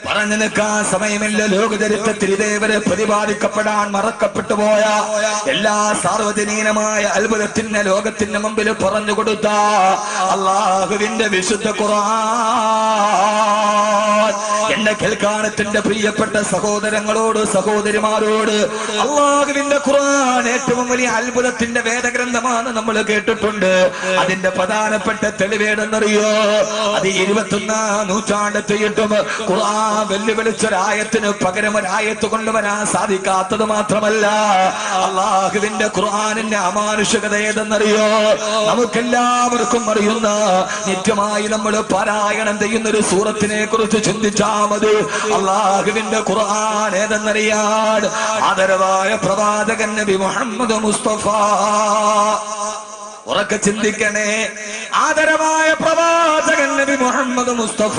പറഞ്ഞു നിൽക്കാൻ സമയമില്ല. ലോകചരിത്രത്തിൽ ഇതേവരെ പ്രതിപാദിക്കപ്പെടാൻ മറക്കപ്പെട്ടു പോയ എല്ലാ സാർവജനീനമായ അത്ഭുതത്തിന്റെ ലോകത്തിന്റെ മുമ്പിൽ പറഞ്ഞു കൊടുത്ത അള്ളാഹുവിന്റെ വിശുദ്ധ ഖുർആൻ എന്റെ കേൾക്കാനത്തിന്റെ പ്രിയപ്പെട്ട സഹോദരങ്ങളോട് സഹോദരിമാരോട്, അള്ളാഹുവിന്റെ ഖുർആൻ ഏറ്റവും വലിയ അത്ഭുതത്തിന്റെ വേദഗ്രന്ഥമാണ് നമ്മൾ കേട്ടിട്ടുണ്ട്. അതിന്റെ പ്രധാനപ്പെട്ട തെളിവേടെന്നറിയോ? അത് 21ാം നൂറ്റാണ്ടെത്തിയിട്ടും ഖുർആൻ വെല്ലുവിളിച്ചൊരായത്തിന് പകരം ഒരായത്ത് കൊണ്ടുവരാൻ സാധിക്കാത്തത് മാത്രമല്ല, അള്ളാഹുവിന്റെ ഖുർആനിന്റെ അമാനുഷികത ഏതെന്നറിയോ? നമുക്കെല്ലാവർക്കും അറിയുന്ന, നിത്യമായി നമ്മൾ പാരായണം ചെയ്യുന്ന ഒരു സൂറത്തിനെ കുറിച്ച് ചിന്തിച്ചാൽ മതി. അള്ളാഹുവിന്റെ ഖുർആൻ ഏതെന്നറിയാൻ ആദരവായ പ്രവാചകൻ നബി മുഹമ്മദ് മുസ്തഫ. ഉറക്കെ ചിന്തിക്കണേ. ആദരവായ പ്രവാചകൻ നബി മുഹമ്മദ് മുസ്തഫ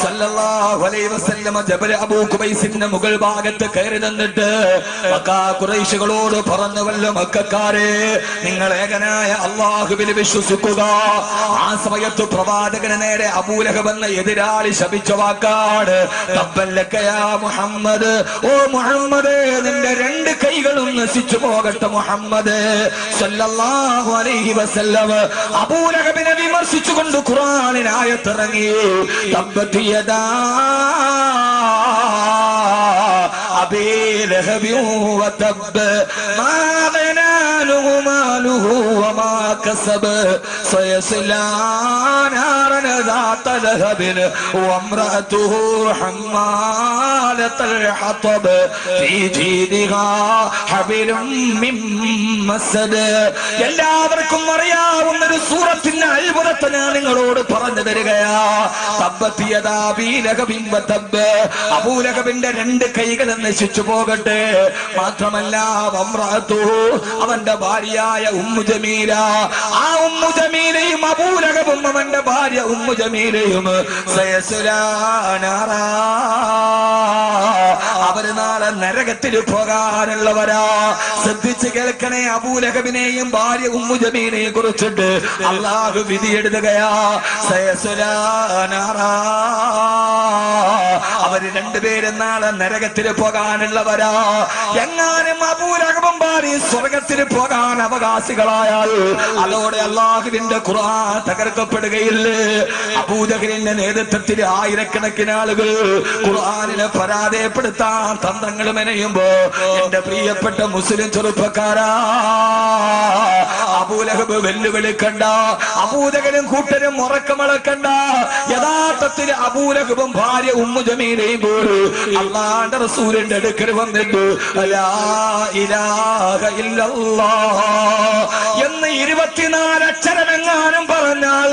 സല്ലല്ലാഹു അലൈഹി വസല്ലം ജബൽ അബൂ ഖുബൈസിന്റെ മുകൾ ഭാഗത്ത് കയറി നിന്നിട്ട് മക്കാ ഖുറൈശികളോട് പറഞ്ഞുവല്ലോ, മക്കക്കാരെ, നിങ്ങൾ ഏകനായ അല്ലാഹുവിൽ വിശ്വസിക്കുക. ആ സമയത്ത് പ്രവാചകന് നേരെ അബൂലഹബ് എന്ന എതിരാളി ശപിച്ച വാക്കാണ് തബ്ബല്ലക യാ മുഹമ്മദ്. ഓ മുഹമ്മദ്, നിന്റെ രണ്ട് കൈകളും നശിച്ചു പോകട്ടെ മുഹമ്മദ് സല്ലല്ലാഹു അലൈഹി വസല്ലം. അബൂലഹബിനെ വിമർശിച്ചുകൊണ്ട് ഖുർആനിൽ ആയത്തിറങ്ങി. തബ്ബത് യദാ അബീ ലഹബി വതബ് മാ ഗനാ ലഹു മാലുഹു വമാ കസബ് സയസ്ലാ നാരൻ ذات لهب وامرأته حمالة الحطب في جيدها حبل من مسد. എല്ലാവർക്കും അറിയാവുന്ന ഒരു സൂറത്തിന്റെ അത്ഭുതത്തെ ഞാൻ നിങ്ങളോട് പറഞ്ഞു തരികയാ. തബ്ബത് യദാ അബീ ലഹബിൻ വതബ്. അബൂലഹബിന്റെ രണ്ട് കൈകൾ നശിച്ചു പോകട്ടെ. മാത്രമല്ല വംറഅതുഹു, അവന്റെ ഭാര്യയായ ഉമ്മു ജമീല. ആ ഉമ്മു ജമീലയും അബൂലഹബും അവന്റെ ഭാര്യ ഉമ്മു ജമീലയും സയസ്ലാ നാറാ, അവര് നാളെ നരകത്തിൽ പോകാനുള്ളവരാ. ശ്രദ്ധിച്ച് കേൾക്കണേ. അബൂലഹബിനെയും ഭാര്യ ഉമ്മു ജമീലയെ കുറിച്ചിട്ട് അള്ളാഹു വിധി എഴുതുകയാ. സയസ്ലാ നാറാ, അവര് രണ്ടുപേരും നാളെ നരകത്തിൽ പോകാനുള്ളവരാ. എങ്ങാനും അബൂലഹബും ഭാര്യ സ്വർഗത്തിൽ പോകാൻ അവകാശികളായാൽ അതോടെ അള്ളാഹുവിന്റെ ഖുർആൻ തകർക്കപ്പെടുകയില്ലേ? അബൂജഹലിന്റെ നേതൃത്വത്തിൽ ആയിരക്കണക്കിന് ആളുകൾ ഖുർആനിനെ പരാജയപ്പെടുത്താൻ തന്ത്രങ്ങൾ മെനയുമ്പോ എന്റെ പ്രിയപ്പെട്ട മുസ്ലിം ചെറുപ്പക്കാരാ, അബൂലഹബ് വെല്ലുവിളിക്കണ്ട, അബൂജഹലും കൂട്ടരും ഉറക്കമളക്കണ്ട. യഥാർത്ഥത്തിൽ അബൂലഹബും ഭാര്യ ഉമ്മു ജമീലയും പോലും അല്ലാഹുവിന്റെ റസൂലിന്റെ അടുക്കൽ വന്നിട്ട് ലാ ഇലാഹ ഇല്ലല്ലാഹ് എന്ന് 24 അക്ഷരമെങ്ങാനും പറഞ്ഞാൽ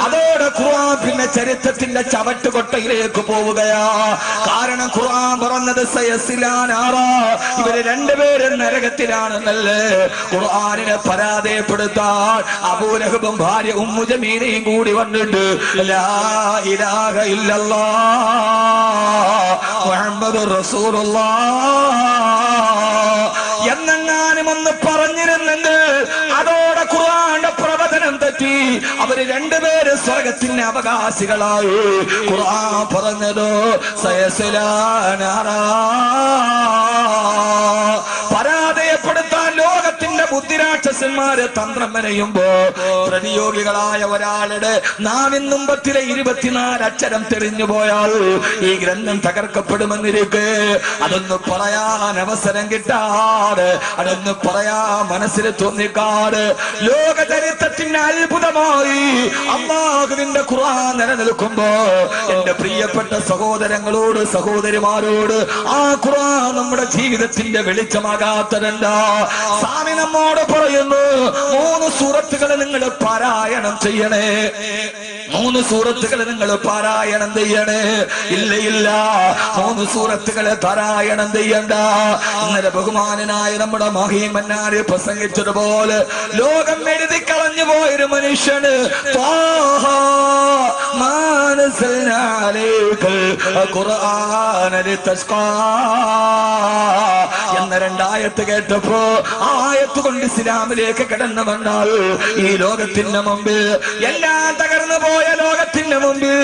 അതോടെ ഖുർആൻ പിന്നെ ചരിത്രത്തിന്റെ ചവട്ടുകൊട്ടയിലേക്ക് പോവുകയാ. കാരണം ഖുർആൻ പറഞ്ഞത് സയസ്ലാ നാറാ, ഇവര് രണ്ടുപേരും നരകത്തിലാണെന്നല്ലേ. ഖുർആനിനെ പരാജയപ്പെടുത്താൻ അബൂലഹബും ഭാര്യ ഉമ്മു ജമീലയും കൂടി വന്നിട്ട് ലാ ഇലാഹ ഇല്ലല്ലാഹ് മുഹമ്മദുർ റസൂലുള്ളാഹ് എന്നെങ്ങാനും ഒന്ന് പറഞ്ഞിരുന്നെങ്കിൽ അതോടെ ഖുർആന്റെ പ്രവചനം തെറ്റി. അവര് രണ്ടുപേര് സ്വർഗത്തിന്റെ അവകാശികളായി. ഖുർആൻ പറഞ്ഞതോ സയസ്ലാ നാറാ. പരാജയപ്പെടുത്താൻ ലോകത്തിന്റെ ബുദ്ധിരാക്ഷസന്മാര് തന്ത്രം മെനയുമ്പോ പ്രതിയോഗികളായ ഒരാളുടെ നാവിൻ മുമ്പത്തിലെ 24 അക്ഷരം തെളിഞ്ഞു പോയാൽ ഈ ഗ്രന്ഥം തകർക്കപ്പെടുമെന്നിരിക്കെ അതൊന്ന് പറയാൻ അവസരം കിട്ടാതെ, അതൊന്ന് പറയാൻ മനസ്സിൽ തോന്നിക്കാട് ലോക ചരിത്രത്തിന്റെ അത്ഭുതമായി അല്ലാഹുവിന്റെ ഖുർആൻ നിലനിൽക്കുമ്പോ എന്റെ പ്രിയപ്പെട്ട സഹോദരങ്ങളോട് സഹോദരിമാരോട് ആ ഖുർആൻ നമ്മുടെ ജീവിതത്തിന്റെ വെളിച്ചമാകാത്തതെന്താ? സ്വാമി നമ്മോട് പറയുന്നു, 3 സൂറത്തുകൾ നിങ്ങൾ പാരായണം ചെയ്യണേ. 3 സൂറത്തുകൾ നിങ്ങൾ പാരായണം ചെയ്യണേ. ഇല്ല 3 സൂറത്തുകൾ പാരായണം ചെയ്യണ്ട. ഇന്നലെ ബഹുമാനനായ നമ്മുടെ മഹീമന്നാര് പ്രസംഗിച്ചതുപോലെ ലോകം എഴുതി കളഞ്ഞു പോയൊരു മനുഷ്യന് എന്ന 2 ആയത്ത് കേട്ടപ്പോ ആ ആയത്ത് കൊണ്ട് ഇസ്ലാമിലേക്ക് കടന്നു വന്നാൽ ഈ ലോകത്തിന്റെ മുമ്പിൽ എല്ലാം തകർന്നു പോയ ലോകത്തിന് മുമ്പിൽ,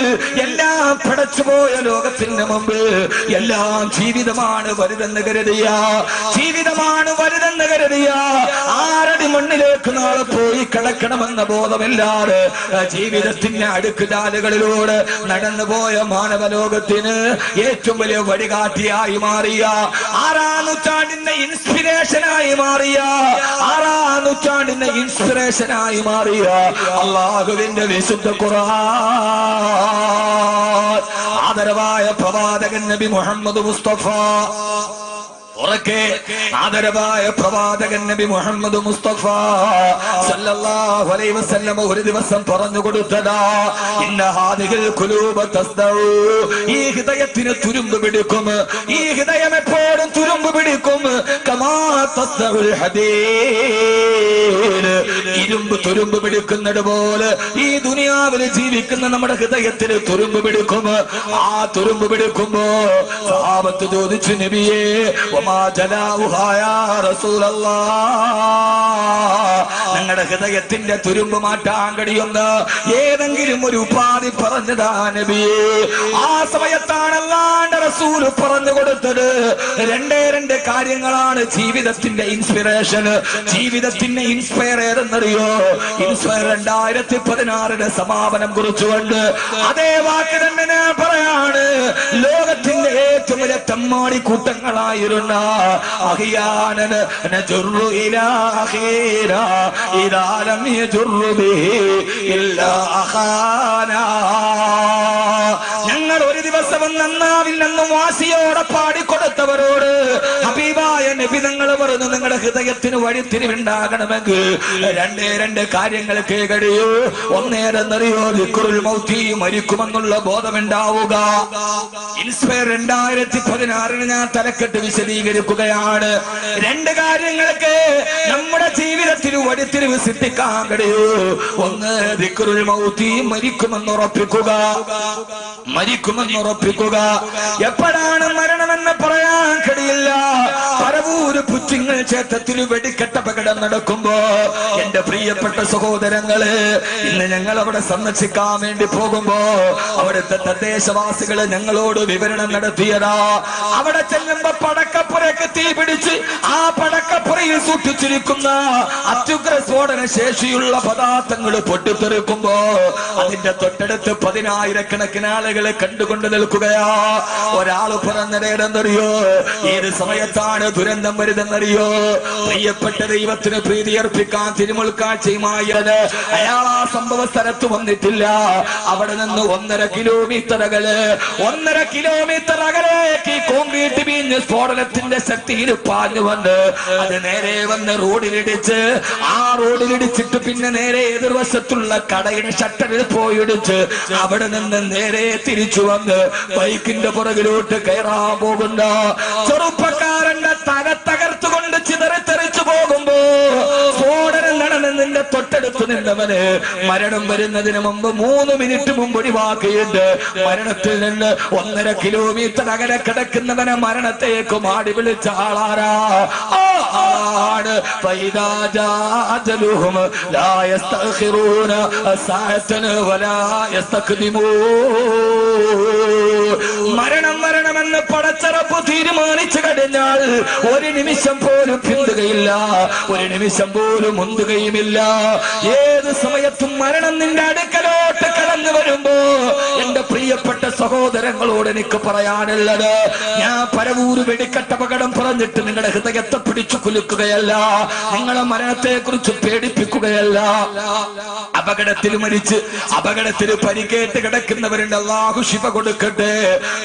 എല്ലാം പടച്ചുപോയ ലോകത്തിന് മുമ്പിൽ എല്ലാം ജീവിതമാണ് വലുതെന്ന് കരുതിയ, ജീവിതമാണ് വലുതെന്ന് കരുതിയ, ആരടി മണ്ണിലേക്ക് നാളെ പോയി കിടക്കണമെന്ന ബോധമില്ലാതെ ജീവിതത്തിന്റെ അടുക്കുചാലുകളിലൂടെ നടന്നുപോയ മാനവലോകത്തിന് ഏറ്റവും വലിയ വഴികാട്ടിയായി മാറിയ, 6-ാം നൂറ്റാണ്ടിന്റെ ഇൻസ്പിറേഷനായി മാറിയ, 6-ാം നൂറ്റാണ്ടിന്റെ ഇൻസ്പിറേഷനായി മാറിയ അല്ലാഹുവിന്റെ വിശുദ്ധ ഖുർആൻ, ആദരവായ പ്രവാചകൻ നബി മുഹമ്മദ് മുസ്തഫ, ഉറക്കെ ആദരവായ പ്രവാചകൻ നബി മുഹമ്മദ് മുസ്തഫ സല്ലല്ലാഹു അലൈഹി വസല്ലം ഒരു ദിവസം പറഞ്ഞു കൊടുത്തതാ, ഇന്ന ഹാദിഹിൽ ഖുലൂബ തസ്ദഉ, ഈ ഹൃദയത്തിന് തുരുമ്പ് പിടിക്കും, ഈ ഹൃദയം എപ്പോഴും തുരുമ്പ് പിടിക്കും, കമാ തസ്ദഉൽ ഹദീദ്, ഇരുമ്പ് തുരുമ്പ് പിടിക്കുന്നത് പോലെ ഈ ദുനിയാവിൽ ജീവിക്കുന്ന നമ്മുടെ ഹൃദയത്തിന് തുരുമ്പ് പിടിക്കും. ആ തുരുമ്പ് പിടിക്കുമ്പോ സഹാബത്ത് ചോദിച്ചു, നബിയേ ഞങ്ങളുടെ ഹൃദയത്തിന്റെ തുരുമ്പ് മാറ്റാൻ കഴിയുന്ന ഏതെങ്കിലും ഒരു ഉപാധി പറഞ്ഞതാ നബിയേ? ആ സമയത്താണ് അല്ലാഹുവിന്റെ റസൂൽ പറഞ്ഞു കൊടുത്തത് രണ്ട് കാര്യങ്ങളാണ് ജീവിതത്തിന്റെ ഇൻസ്പിറേഷൻ, ജീവിതത്തിന്റെ ഇൻസ്പയർ ഏതെന്നറിയോ? ഇൻസ്പയർ 2016 സമാപനം കുറിച്ചുകൊണ്ട് അതേ വാക്ക് തന്നെ ഞാൻ പറയാണ്. ലോകത്തിന്റെ ഏറ്റവും വലിയ തെമ്മാടി കൂട്ടങ്ങളായിരുന്ന അഹിയാനന് നജുറു ഇലാ അഖീനാ ഇദാ ലം യജുറു ബിഹി ഇല്ലാ അഖാനാ, ഞങ്ങൾ ഒരു ദിവസം നന്നാവില്ലെന്നും വാശിയോടെ പാടിക്കൊടുത്തവരോട് ഹബീബായ നബി തങ്ങൾ പറഞ്ഞു, നിങ്ങളുടെ ഹൃദയത്തിന് വഴിത്തിരിവുണ്ടാകണമെങ്കിൽ രണ്ട് കാര്യങ്ങൾക്ക് കഴിയൂ. ഒന്നേരെന്നറിയോ? ദിക്റുൽ മൗതി, മരിക്കുമെന്നുള്ള ബോധമുണ്ടാവുക. ഇൻസ്പയർ 2016 ഞാൻ തലക്കെട്ട് വിശദീകരിക്കുകയാണ്. രണ്ട് കാര്യങ്ങൾക്ക് നമ്മുടെ ജീവിതത്തിൽ വഴിത്തിരിവ് സൃഷ്ടിക്കാൻ കഴിയൂ. ഒന്ന് ദിക്റുൽ മൗതി, മരിക്കുമെന്നുറപ്പിക്കുക, മരിക്കുമെന്നുറപ്പിക്കുക. എപ്പോഴാണ് മരണമെന്ന് പറയാൻ കഴിയില്ല. പരവൂര് പുറ്റിങ്ങൾ ക്ഷേത്രത്തിൽ വെടിക്കെട്ട അപകടം നടക്കുമ്പോ എന്റെ പ്രിയപ്പെട്ട സഹോദരങ്ങള്, ഇന്ന് ഞങ്ങൾ അവിടെ സന്ദർശിക്കാൻ വേണ്ടി പോകുമ്പോ അവിടുത്തെ തദ്ദേശവാസികള് ഞങ്ങളോട് വിവരണം നടത്തിയതാ. അവിടെ ചെല്ലുമ്പോ പടക്കപ്പുറയ്ക്ക് തീ പിടിച്ച് ആ പടക്കപ്പുറയിൽ സൂക്ഷിച്ചിരിക്കുന്ന അത്യുഗ്ര സ്ഫോടന ശേഷിയുള്ള പദാർത്ഥങ്ങൾ പൊട്ടിത്തെറിക്കുമ്പോ അതിന്റെ തൊട്ടടുത്ത് 10,000-കണക്കിന് ആളുകളെ കണ്ടുകൊണ്ട് നിൽക്കുകയാ. ഒരാൾ പറഞ്ഞതേടെന്നറിയോ? ഏത് സമയത്താണ് ദുരന്തം വരുതെന്നറിയോ? പ്രിയപ്പെട്ട ദൈവത്തിന് പ്രീതിയർപ്പിക്കാൻ തിരുമുൽക്കാഴ്ചയുമായത് അയാൾ ആ സംഭവ സ്ഥലത്ത് വന്നിട്ടില്ല. അവിടെ നിന്ന് 1.5 കിലോമീറ്റർ അകലേക്ക് കോൺക്രീറ്റ് വീഞ്ഞ് സ്ഫോടനത്തിന്റെ ശക്തിയിൽ പാഞ്ഞു വന്ന് അത് നേരെ വന്ന് റോഡിലിടിച്ച്, ആ റോഡിലിടിച്ചിട്ട് പിന്നെ നേരെ എതിർവശത്തുള്ള കടയുടെ ഷട്ടറിൽ പോയിടിച്ച് അവിടെ നിന്ന് നേരെ തിരിച്ചു വന്ന് ബൈക്കിന്റെ പുറകിലോട്ട് കയറാൻ പോകുന്ന ചെറുപ്പക്കാരന്റെ തകർത്തുകൊണ്ട് ചിതറിത്തെറിച്ചു പോകുമ്പോ സ്ഫോടനം നടന്നതിന്റെ തൊട്ടടുത്ത് നിന്നവന് മരണം വരുന്നതിന് മുമ്പ് 3 മിനിറ്റ് മുമ്പ് ഒഴിവാക്കിയിട്ട് മരണത്തിൽ നിന്ന് 1.5 കിലോമീറ്റർ അകലെ കിടക്കുന്നവനെ മരണത്തേക്ക് മാടി വിളിച്ച ആളാരാ? ആണ് മരണം വരണമെന്ന് പടച്ചറപ്പ് തീരുമാനിച്ചു കഴിഞ്ഞാൽ ഒരു നിമിഷം പോലും പിന്തുകയില്ല, ഒരു നിമിഷം പോലും മുന്തുകയുമില്ല. ഏത് സമയത്തും മരണം നിന്റെ അടുക്കലോട്ട് കടന്നു വരുമ്പോ എന്റെ പ്രിയപ്പെട്ട സഹോദരങ്ങളോട് എനിക്ക് പറയാനുള്ളത്, ഞാൻ പരവൂര് വെടിക്കെട്ട അപകടം പറഞ്ഞിട്ട് നിങ്ങളുടെ ഹൃദയത്തെ പിടിച്ചു കുലുക്കുകയല്ല, നിങ്ങളെ മരണത്തെ കുറിച്ച് പേടിപ്പിക്കുകയല്ല. അപകടത്തിൽ മരിച്ച് അപകടത്തിൽ പരിക്കേറ്റ് കിടക്കുന്നവരുണ്ട്, അല്ലാഹു ശിഫ കൊടുക്കട്ടെ.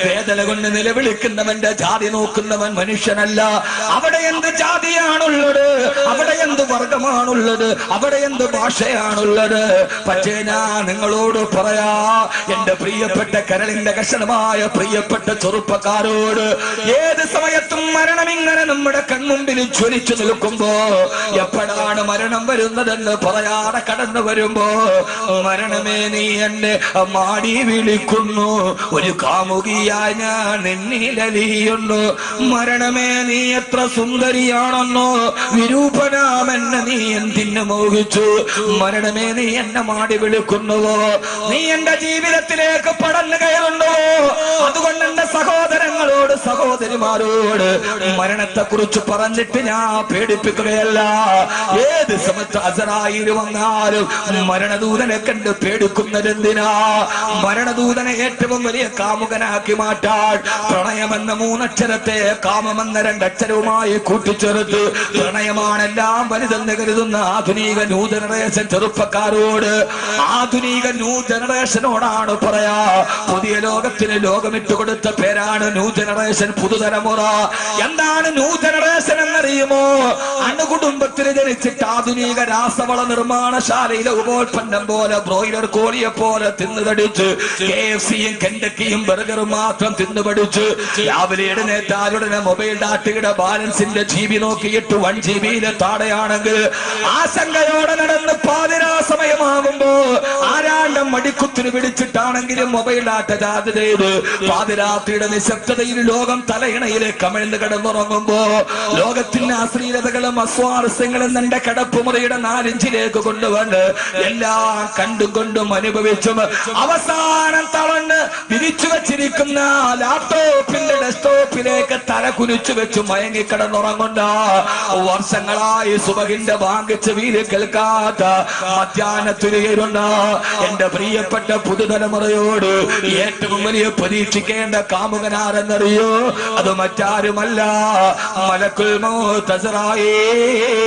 വേദന കൊണ്ട് നിലവിളിക്കുന്നവന്റെ ജാതി നോക്കുന്നവൻ മനുഷ്യനല്ല. അവിടെ എന്ത് ജാതിയാണുള്ളത്, അവിടെ എന്ത് വർഗമാണുള്ളത്, അവിടെ എന്ത് ഭാഷയാണുള്ളത്? പക്ഷേ ഞാൻ നിങ്ങളോട് പറയാ, എന്റെ പ്രിയപ്പെട്ട കരളിന്റെ കഷണമായ പ്രിയപ്പെട്ട ചെറുപ്പക്കാരോട്, ഏത് സമയത്തും മരണം ഇങ്ങനെ നമ്മുടെ കൺമുമ്പിൽ ജ്വലിച്ചു നിൽക്കുമ്പോ എപ്പോഴാണ് മരണം വരുന്നതെന്ന് പറയാതെ കടന്നു വരുമ്പോ, മരണമേ നീ എന്നെ മാടി വിളിക്കുന്നു, ഒരു കാമുകിയായി ഞാൻ നിന്നിലലിയുന്നു. മരണമേ നീ എത്ര സുന്ദരിയാണെന്നോ, വിരൂപനാമെന്നെ നീ എന്തിന് മോഹിച്ചു. മരണമേ നീ എന്നെ മാടി വിളിക്കുന്നുവോ, നീ എന്റെ ജീവിതത്തിലേക്ക് പടന്നു കയറുണ്ടോ? അതുകൊണ്ട് എന്റെ സഹോദരങ്ങളോട് സഹോദരിമാരോട് മരണത്തെ കുറിച്ച് പറഞ്ഞിട്ട് ഞാൻ പേടിപ്പിക്കുകയല്ല. ഏത് സമയത്ത് അസറായിൽ വന്നാലും മരണദൂതനെ കണ്ട് പേടിക്കുന്നതെന്തിനാ? മരണദൂതനെ ഏറ്റവും വലിയ കാമുകനാക്കി മാറ്റാൻ പ്രണയമെന്ന 3 അക്ഷരത്തെ കാമമെന്ന 2 അക്ഷരവുമായി കൂട്ടിച്ചേർത്ത് പ്രണയമാണെല്ലാം വലുതെന്ന് കരുതുന്ന ആധുനിക ന്യൂ ജനറേഷൻ ചെറുപ്പക്കാരോട്, ആധുനിക ന്യൂ ജനറേഷനോടാണ് പറയാ, പുതിയ ലോകത്തിന് ലോകമിട്ട് കൊടുത്ത പേരാണ് ന്യൂ ജനറേഷൻ, പുതുതലമുറ. എന്താണ് ന്യൂ ജനറേഷൻ എന്നറിയുമോ? അണുകുടുംബത്തിൽ ജനിച്ചിട്ട് ആധുനിക രാസവള നിർമ്മാണശാലയിലെ ഉപോൽപ്പന്നം പോലെ ബ്രോയിലർ കോഴിയെ പോലെ തിന്നുതടിച്ച് KFCയും കെൻഡക്കിയും ബർഗറും മാത്രം തിന്നുപടിച്ച് രാവിലെ എഴുന്നേറ്റാലുടനെ മൊബൈൽ ഡാറ്റയുടെ ബാലൻസിന്റെ GB നോക്കിയിട്ട് 1 GB താഴെയാണെങ്കിൽ ആശങ്കയോടെ നടന്ന് പാതിരാ സമയമാകുമ്പോ ആരാണ്ടം മടിക്കുത്തിന് പിടിച്ചിട്ടാണെങ്കിലും മൊബൈൽ ഡാറ്റ ചാർജ് ചെയ്ത് പാതിരാത്രിയുടെ നിശബ്ദതയിൽ ലോകം തലയിണയിലെ കമിഴ്ന്ന് കിടന്നുറങ്ങുമ്പോ ലോകത്തിന്റെ അശ്ലീലതകളും അസ്വാരസ്യങ്ങളും എന്റെ കിടപ്പുമുറിയുടെ 4 ഇഞ്ചിലേക്ക് കൊണ്ടുവന്ന് എല്ലാം കണ്ടും കൊണ്ടും അനുഭവിച്ചും അവസാനം തളർന്ന് വിരിച്ചു വെച്ചിരിക്കുന്ന ലാപ്ടോപ്പിന്റെ ഡെസ്ക്ടോപ്പിലേക്ക് തല കുനിച്ചു വെച്ച് മയങ്ങിക്കിടന്നുറങ്ങുന്ന വർഷങ്ങളായി സുബഹിന്റെ ബാങ്ക് ചെവിയിൽ കേൾക്കാത്ത മധ്യാഹ്നത്തിലുയരുന്ന എന്റെ പ്രിയപ്പെട്ട പുതുതലമുറയോട് ഏറ്റവും വലിയ പരീക്ഷിക്കേണ്ട കാമുകനാരെന്നറിയോ? അത് മറ്റാരുമല്ല, മലക്കുൽ മൗത്ത് അസ്റായീൽ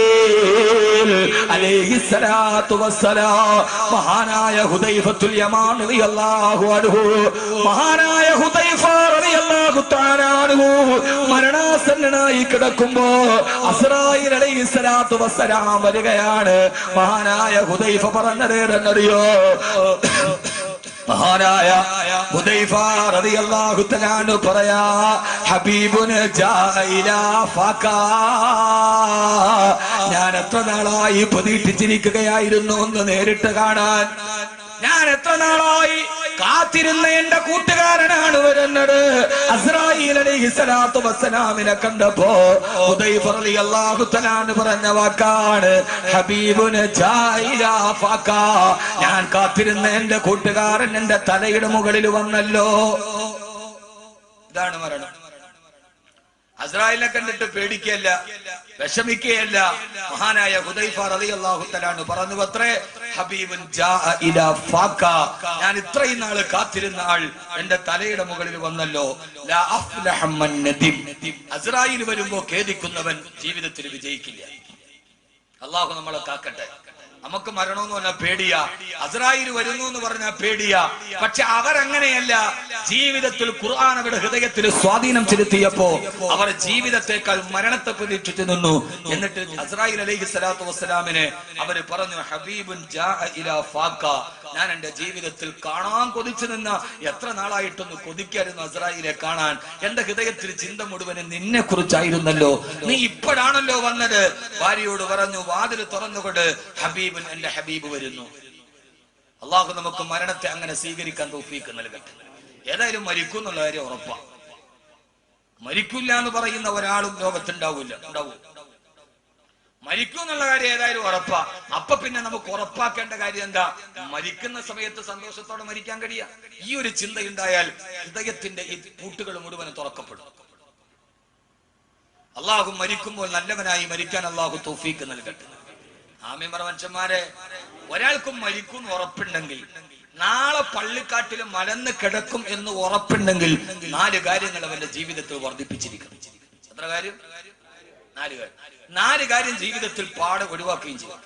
അലൈഹിസ്സലാത്തു വസ്സലാം. മഹാനായ ഹുദൈഫത്തുൽ യമാൻ റളിയല്ലാഹു അൻഹു, മഹാനായ ഹുദൈഫ റളിയല്ലാഹു തആല അൻഹു മരണാസന്നനായി കിടക്കുമ്പോ അസ്റായീൽ അലൈഹിസ്സലാത്തു വസ്സലാം വരികയാണ്. മഹാനായ ഹുദൈഫ പറഞ്ഞതേതെന്നറിയോ? മഹാനായ ഹുദൈഫ റളിയല്ലാഹു തആല അൻഹു പറയാ, ഹബീബുന ജാഅ ഇലാ ഫകാ. ഞാൻ എത്ര നാളായി പ്രതീക്ഷിച്ചിരിക്കുകയായിരുന്നു ഒന്ന് നേരിട്ട് കാണാൻ. ഞാൻ എത്ര നാളായി കാത്തിരുന്ന എന്റെ കൂട്ടുകാരനാണ് വരുന്നത്. അസ്റായീൽ അലൈഹിസ്സലാത്തു വസ്സലാമിനെ കണ്ടപ്പോ ഹുദൈഫ റളിയല്ലാഹു തആല അൻഹു പറഞ്ഞ വാക്കാണ്, ഹബീബുന ജാഅ ഇലാ ഫകാ. ഞാൻ കാത്തിരുന്ന എന്റെ കൂട്ടുകാരൻ എന്റെ തലയുടെ മുകളിൽ വന്നല്ലോ. ഇതാണ് മരണം. അസ്റായീലിനെ കണ്ടിട്ട് പേടിക്കുകയല്ല, വിഷമിക്കുകയല്ല. മഹാനായ ഹുദൈഫ റളിയല്ലാഹു തആല അൻഹു പറഞ്ഞു അത്രേ, ഹബീബുൻ ജാഅ ഇലാ ഫാക്കാ. ഞാൻ ഇത്രയും നാള് കാത്തിരുന്ന ആൾ എന്റെ തലയുടെ മുകളിൽ വന്നല്ലോ. ലാ അഫ്ലഹ മൻ നദിം. അസ്റായീൽ വരുമ്പോ ഖേദിക്കുന്നവൻ ജീവിതത്തിൽ വിജയിക്കില്ല. അല്ലാഹു നമ്മളെ കാക്കട്ടെ. നമുക്ക് മരണമെന്ന് പറഞ്ഞാൽ പേടിയാ, അസ്റായീൽ വരുന്നു എന്ന് പറഞ്ഞാൽ പേടിയാ. പക്ഷെ അവരങ്ങനെയല്ല. ജീവിതത്തിൽ ഖുർആൻ അവരുടെ ഹൃദയത്തിൽ സ്വാധീനം ചെലുത്തിയപ്പോ അവർ ജീവിതത്തെക്കാൾ മരണത്തെ പ്രതീക്ഷിച്ചു നിന്നു. എന്നിട്ട് അസ്റായീൽ അലൈഹിസ്സലാത്തു വസ്സലാമിനെ അവര് പറഞ്ഞു, ഹബീബുൻ ജാഅ ഇലാ ഫാക്കാ. ഞാൻ എന്റെ ജീവിതത്തിൽ കാണാൻ കൊതിച്ചു നിന്ന, എത്ര നാളായിട്ടൊന്ന് കൊതിക്കായിരുന്നു അസ്റായീലെ കാണാൻ. എന്റെ ഹൃദയത്തിൽ ചിന്ത മുഴുവനും നിന്നെ കുറിച്ചായിരുന്നല്ലോ. നീ ഇപ്പോഴാണല്ലോ വന്നത്. ഭാര്യയോട് പറഞ്ഞു, വാതിൽ തുറന്നുകൊണ്ട് ഹബീബ്, എന്റെ ഹബീബ് വരുന്നു. അള്ളാഹു നമുക്ക് മരണത്തെ അങ്ങനെ സ്വീകരിക്കാൻ തൗഫീഖ് നൽകട്ടെ. ഏതായാലും മരിക്കും എന്നുള്ള കാര്യം ഉറപ്പാ. മരിക്കില്ല എന്ന് പറയുന്ന ഒരാളും ലോകത്തുണ്ടാവില്ല. മരിക്കും എന്നുള്ള കാര്യം ഏതായാലും ഉറപ്പാ. അപ്പൊ പിന്നെ നമുക്ക് ഉറപ്പാക്കേണ്ട കാര്യം എന്താ? മരിക്കുന്ന സമയത്ത് സന്തോഷത്തോടെ മരിക്കാൻ കഴിയാ. ഈ ഒരു ചിന്തയുണ്ടായാൽ ഹൃദയത്തിന്റെ ഈ പൂട്ടുകൾ മുഴുവനും തുറക്കപ്പെടും. അള്ളാഹു മരിക്കുമ്പോൾ നല്ലവനായി മരിക്കാൻ അള്ളാഹു തൗഫീഖ് നൽകട്ടെ. ആമീൻ പറ മനുഷ്യന്മാരെ. ഒരാൾക്കും മരിക്കും ഉറപ്പുണ്ടെങ്കിൽ, നാളെ പള്ളിക്കാട്ടിൽ മലന്ന് കിടക്കും എന്ന് ഉറപ്പുണ്ടെങ്കിൽ 4 കാര്യങ്ങൾ അവന്റെ ജീവിതത്തിൽ വർദ്ധിപ്പിച്ചിരിക്കണം. എത്ര കാര്യം? 4 കാര്യം. 4 കാര്യം ജീവിതത്തിൽ പാടെ ഒഴിവാക്കുകയും ചെയ്യും.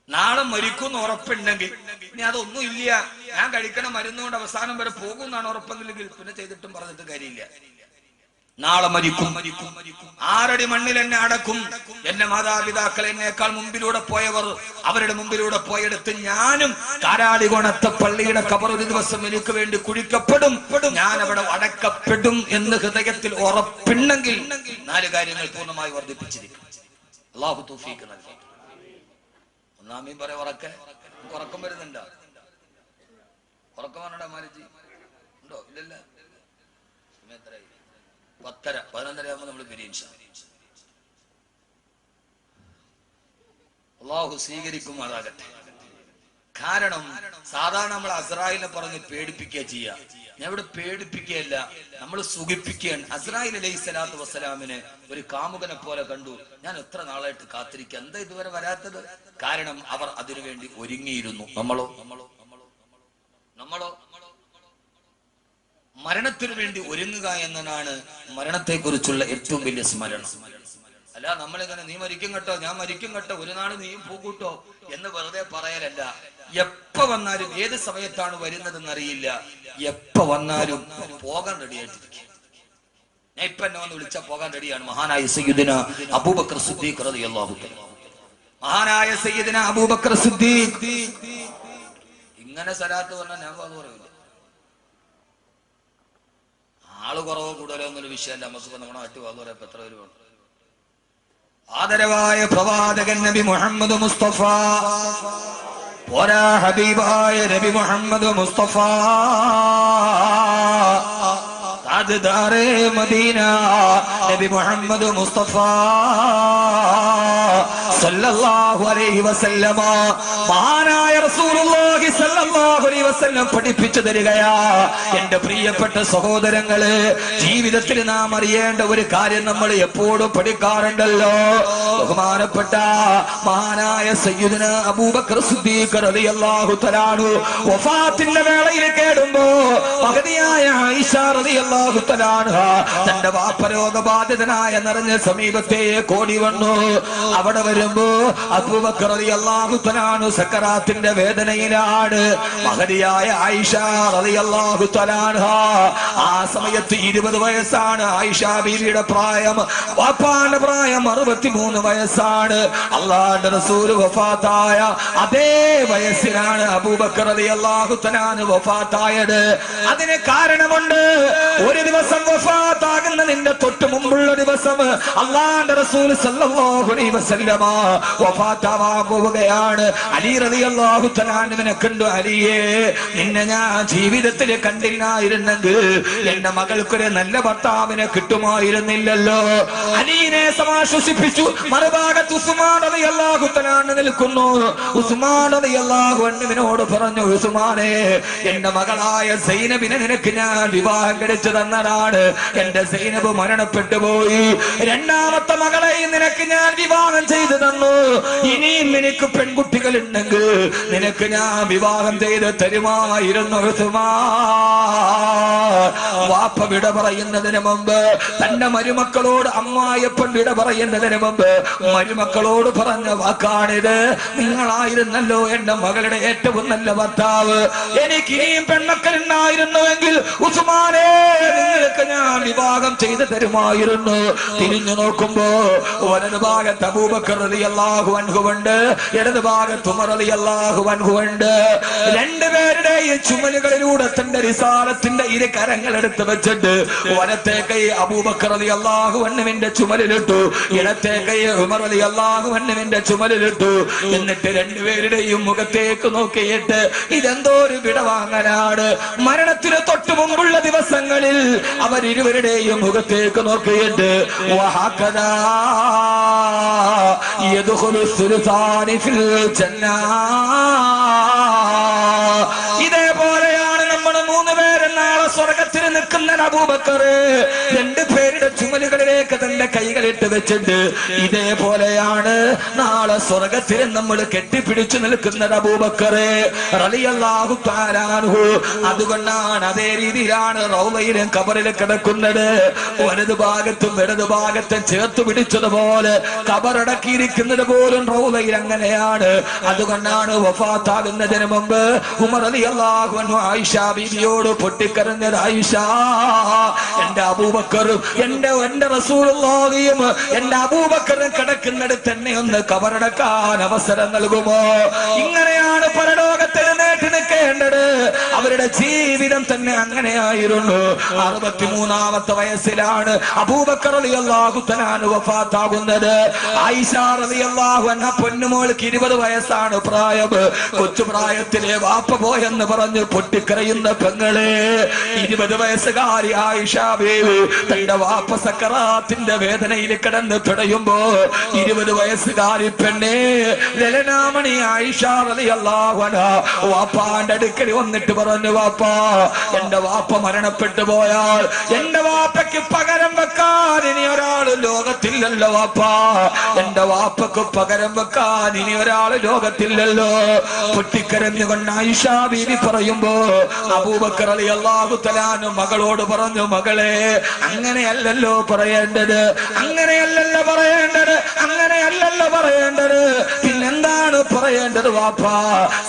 നാളെ മരിക്കും ഉറപ്പുണ്ടെങ്കിൽ, ഇനി അതൊന്നും ഇല്ല, ഞാൻ കഴിക്കണ മരുന്നുകൊണ്ട് അവസാനം വരെ പോകുമെന്നാണ് ഉറപ്പെങ്കിൽ പിന്നെ ചെയ്തിട്ടും പറഞ്ഞിട്ട് കാര്യമില്ല. നാളെ മരിക്കും. 6 അടി മണ്ണിൽ എന്നെ അടക്കും. എന്റെ മാതാപിതാക്കൾ എന്നേക്കാൾ മുമ്പിലൂടെ പോയവർ അവരുടെ മുമ്പിലൂടെ പോയെടുത്ത് ഞാനും കാരാളികോണത്തെ പള്ളിയുടെ ഖബർ ഒരു ദിവസം എനിക്ക് വേണ്ടി കുഴിക്കപ്പെടും, ഞാൻ അവിടെ അടക്കപ്പെടും എന്ന് ഹൃദയത്തിൽ ഉറപ്പുണ്ടെങ്കിൽ 4 കാര്യങ്ങൾ പൂർണ്ണമായി വർദ്ധിപ്പിച്ചിരിക്കും. അല്ലാഹു തൗഫീഖ് നൽകട്ടെ. ഒന്നാമീൻ പറയാ. ഉറക്കം വരുന്നുണ്ടോ? ഉറക്കം വരണോ മാലിജി? ഉണ്ടോ? ഇല്ലല്ല. 10:30 11:30 ആകുമ്പോൾ നമ്മൾ പിരിയും. അള്ളാഹു സ്വീകരിക്കുമാറാകട്ടെ. കാരണം സാധാരണ നമ്മൾ അസ്രായിലിനെ പറഞ്ഞ് പേടിപ്പിക്കുക ചെയ്യുക. ഞാൻ ഇവിടെ പേടിപ്പിക്കുകയല്ല, നമ്മൾ സുഖിപ്പിക്കുകയാണ്. അസ്രായിൽ അലൈഹി സ്വലാത്തു വസ്സലാമിനെ ഒരു കാമുകനെ പോലെ കണ്ടു. ഞാൻ എത്ര നാളായിട്ട് കാത്തിരിക്കുക, എന്താ ഇതുവരെ വരാത്തത്? കാരണം അവർ അതിനുവേണ്ടി ഒരുങ്ങിയിരുന്നു. നമ്മളോ മരണത്തിനു വേണ്ടി ഒരുങ്ങുക എന്നതാണ് മരണത്തെ കുറിച്ചുള്ള ഏറ്റവും വലിയ സ്മരണം. അല്ല നമ്മളിങ്ങനെ നീ മരിക്കും കേട്ടോ, ഞാൻ മരിക്കും കേട്ടോ, ഒരു നാൾ നീയും പൂക്കൂട്ടോ എന്ന് വെറുതെ പറയലല്ല. എപ്പ വന്നാലും ഏത് സമയത്താണ് വരുന്നതെന്ന് അറിയില്ല. എപ്പ വന്നാലും പോകാൻ റെഡിയായിട്ടിരിക്കുക. ഞാൻ ഇപ്പൊ എന്നെ വന്ന് വിളിച്ചാൽ പോകാൻ റെഡിയാണ്. മഹാനായ സയ്യിദുനാ അബൂബക്കർ സിദ്ദീഖ് റളിയല്ലാഹു തആല, മഹാനായ സയ്യിദുനാ അബൂബക്കർ സിദ്ദീഖ്. ഇങ്ങനെ സലാത്ത് പറഞ്ഞാൽ ഞാൻ അത് പറയില്ല. ആള് കുറവോ കൂടുതലോ എന്നൊരു വിഷയമല്ല. നമുക്ക് നമ്മുടെ നാട്ടിൽ വാങ്ങു പറയാം എത്ര പേര് വേണം. ആദരവായ പ്രവാചകൻ നബി മുഹമ്മദ് മുസ്തഫ, പോരാ ഹബീബായ നബി മുഹമ്മദ് മുസ്തഫ, താജ്ദാറെ മദീന നബി മുഹമ്മദ് മുസ്തഫ സല്ലല്ലാഹു അലൈഹി വസല്ലമ, മഹാനായ റസൂലുള്ളാഹി സല്ലല്ലാഹു അലൈഹി വസല്ലം പഠിപ്പിച്ചു തരികയാ. എന്റെ പ്രിയപ്പെട്ട സഹോദരങ്ങളെ, ജീവിതത്തിൽ നാം അറിയേണ്ട ഒരു കാര്യം നമ്മൾ എപ്പോഴും പഠിക്കാറുണ്ടല്ലോ. ബഹുമാനപ്പെട്ട മഹാനായ സയ്യിദുനാ അബൂബക്കർ സിദ്ദീഖ് റളിയല്ലാഹു തആല അൻഹു വഫാത്തിന്റെ വേളയിൽ കേടുമ്പോ മഹദിയായ ആയിഷ റളിയല്ലാഹു തആല അൻഹ തന്റെ വാപ്പരോഗബാധിതനായ നിറഞ്ഞ സമീപത്തെ കോടി വന്നു. അവിടെ വരുമ്പോ അബൂബക്കർ റളിയല്ലാഹു തആല അൻഹു സക്കറാത്തിന്റെ വേദനയിലാണ്. മഹദിയായ ആയിഷ റളിയല്ലാഹു തആല അൻഹ ആ സമയത്ത് 20 വയസ്സാണ് ആയിഷ ബീവിയുടെ പ്രായം. വാപ്പാന്റെ പ്രായം 63 വയസ്സാണ്. അല്ലാഹുവിന്റെ റസൂൽ വഫാത്തായ അതേ വയസ്സിലാണ് അബൂബക്കർ റളിയല്ലാഹു തആല അൻഹു വഫാത്തായത്. അതിന് കാരണമുണ്ട്. ഒരു ദിവസം വഫാത്താകുന്നതിന്റെ തൊട്ട് മുമ്പുള്ള ദിവസം അല്ലാഹുവിന്റെ റസൂൽ സല്ലല്ലാഹു അലൈഹി വസല്ലമ വഫാത്താവാൻ പോവുകയാണ്. അലി റളിയല്ലാഹു തആല അൻഹുവിനെ കണ്ടു. അലിയേ, നിന്നെ ഞാൻ ജീവിതത്തിൽ കണ്ടില്ലായിരുന്നെങ്കിൽ എന്റെ മകൾക്കൊരു നല്ല ഭർത്താവിനെ കിട്ടുമായിരുന്നില്ലല്ലോ. അലീനെ സമാശ്വസിപ്പിച്ചു. മറുഭാഗത്ത് ഉസ്മാൻ റളിയല്ലാഹു തആല അൻഹു നിൽക്കുന്നു. ഉസ്മാൻ റളിയല്ലാഹു അൻഹുവിനോട് പറഞ്ഞു, ഉസ്മാനെ, എന്റെ മകളായ സൈനബിനെ നിനക്ക് ഞാൻ വിവാഹം കഴിച്ചു തന്നതാണ്. എന്റെ സൈനബ് മരണപ്പെട്ടു പോയി. രണ്ടാമത്തെ മകളെയും നിനക്ക് ഞാൻ വിവാഹം ചെയ്തു തന്നു. ഇനിയും നിനക്ക് പെൺകുട്ടികൾ ഉണ്ടെങ്കിൽ നിനക്ക് ഞാൻ വിവാഹം ചെയ്ത് തരുമായിരുന്നു. വാപ്പ വിട പറയുന്നതിന് മുമ്പ് തന്റെ മരുമക്കളോട്, അമ്മായപ്പൻ വിട പറയുന്നതിന് മുമ്പ് മരുമക്കളോട് പറഞ്ഞ വാക്കാണിത്. നിങ്ങളായിരുന്നല്ലോ എന്റെ മകളുടെ ഏറ്റവും നല്ല ഭർത്താവ്. എനിക്ക് ഇനിയും പെൺമക്കൾ ഉണ്ടായിരുന്നുവെങ്കിൽ ഉസ്മാനെ, നിങ്ങൾക്ക് ഞാൻ വിവാഹം ചെയ്തു തരുമായിരുന്നു. തിരിഞ്ഞു നോക്കുമ്പോ വലതു ഭാഗത്ത് അബൂബക്കർ റളിയല്ലാഹു അൻഹു ഉണ്ട്, ഇടതു ഭാഗത്ത് ഉമർ റളിയല്ലാഹു അൻഹു ഉണ്ട്. രണ്ടുപേരുടെയും ചുമലുകളിലൂടെ തന്റെ റിസാലത്തിന്റെ ഇരു കരങ്ങൾ എടുത്ത് വെച്ചിട്ട് വലത്തെ കൈ അബൂബക്കർ റളിയല്ലാഹു അൻഹുവിന്റെ ചുമലിലിട്ടു, ഇടത്തെ കൈ ഉമർ റളിയല്ലാഹു അൻഹുവിന്റെ ചുമലിലിട്ടു. എന്നിട്ട് രണ്ടുപേരുടെയും മുഖത്തേക്ക് നോക്കിയിട്ട് ഇതെന്തോ ഒരു വിടവാങ്ങലാണ്. മരണത്തിന് തൊട്ടു മുമ്പുള്ള ദിവസങ്ങളിൽ അവരിരുവരുടെയും മുഖത്തേക്ക് നോക്കിയിട്ട് വഹകദാ യദ്ഖുലു സുൽത്താനി ഫിൽ ജന്നാ, ഇതേപോലെയാണ് നമ്മൾ 3 പേര് നാളെ സ്വർഗത്തിൽ നിൽക്കുന്ന അബൂബക്കർ രണ്ടുപേരുടെ ചുമലുകളിലേക്ക് തന്റെ കൈകളിട്ട് വെച്ചിട്ട് ഇതേപോലെയാണ് നാളെ സ്വർഗത്തിൽ നമ്മൾ കെട്ടിപ്പിടിച്ചു നിൽക്കുന്നത് അബൂബക്കർ റളിയല്ലാഹു തആല അൻഹു. അതുകൊണ്ടാണ് അതേ രീതിയിലാണ് റൗളയിലും ഖബറിലും കിടക്കുന്നത്. വലതു ഭാഗത്തും ഇടതു ഭാഗത്തും ചേർത്ത് പിടിച്ചതുപോലെ ഖബറടക്കിയിരിക്കുന്നത് പോലും റൗളയിൽ അങ്ങനെയാണ്. അതുകൊണ്ടാണ് വഫാത്താകുന്നതിന് മുമ്പ് ഉമർ റളിയല്ലാഹു അൻഹു ആയിഷ ബീവിയോട് പൊട്ടിക്കരഞ്ഞത്, ആയിഷ, എന്റെ അബൂബക്കറും എന്റെ റസൂലുള്ളാഹിയും എന്റെ അബൂബക്കറും കിടക്കുന്നിടത്ത് തന്നെ ഒന്ന് ഖബറടക്കാൻ അവസരം നൽകുമോ? ഇങ്ങനെയാണ് പരലോകത്തിൽ നേട്ടി നിൽക്കേണ്ടത്. അവരുടെ ജീവിതം തന്നെ അങ്ങനെയായിരുന്നു. 63-ാമത്തെ വയസ്സിലാണ് അബൂബക്കർ റളിയല്ലാഹു തആല വഫാത്താകുന്നത്. ആയിഷ റളിയല്ലാഹു അൻഹ പൊന്നുമോൾക്ക് 20 വയസ്സാണ് പ്രായം. കൊച്ചു പ്രായത്തിലെ വാപ്പ പോയെന്ന് പറഞ്ഞ് പൊട്ടിക്കരയുന്ന പെങ്ങളെ, 20 വയസ്സുകാരി ആയിഷ ബീവി തന്റെ വാപ്പ സക്കറാത്തിന്റെ വേദനയിൽ കിടന്ന് പിടയുമ്പോ 20 വയസ്സുകാരി പെണ്ണെ ലലനാമണി ആയിഷ റളിയല്ലാഹു അൻഹ വാപ്പാന്റെ അടുക്കൽ വന്നിട്ട് പറഞ്ഞു, വാപ്പാ, എന്റെ വാപ്പ മരണപ്പെട്ടു പോയാൽ എന്റെ വാപ്പയ്ക്ക് പകരം വെക്കാൻ ഇനി ഒരാൾ ലോകത്തില്ലല്ലോ വാപ്പാ, എന്റെ വാപ്പക്ക് പകരം വെക്കാൻ ഇനി ഒരാൾ ലോകത്തില്ലല്ലോ. പൊട്ടിക്കരഞ്ഞുകൊണ്ട് ആയിഷ ബീവി പറയുമ്പോ അബൂബക്കർ റളിയല്ലാഹു തആല മകളോട് പറഞ്ഞു, മകളെ, അങ്ങനെയല്ലല്ലോ പറയേണ്ടത്, അങ്ങനെയല്ലല്ലോ പറയേണ്ടത്, അങ്ങനെയല്ലല്ലോ പറയേണ്ടത്, പിന്നെന്താണ് പറയേണ്ടത് വാപ്പാ?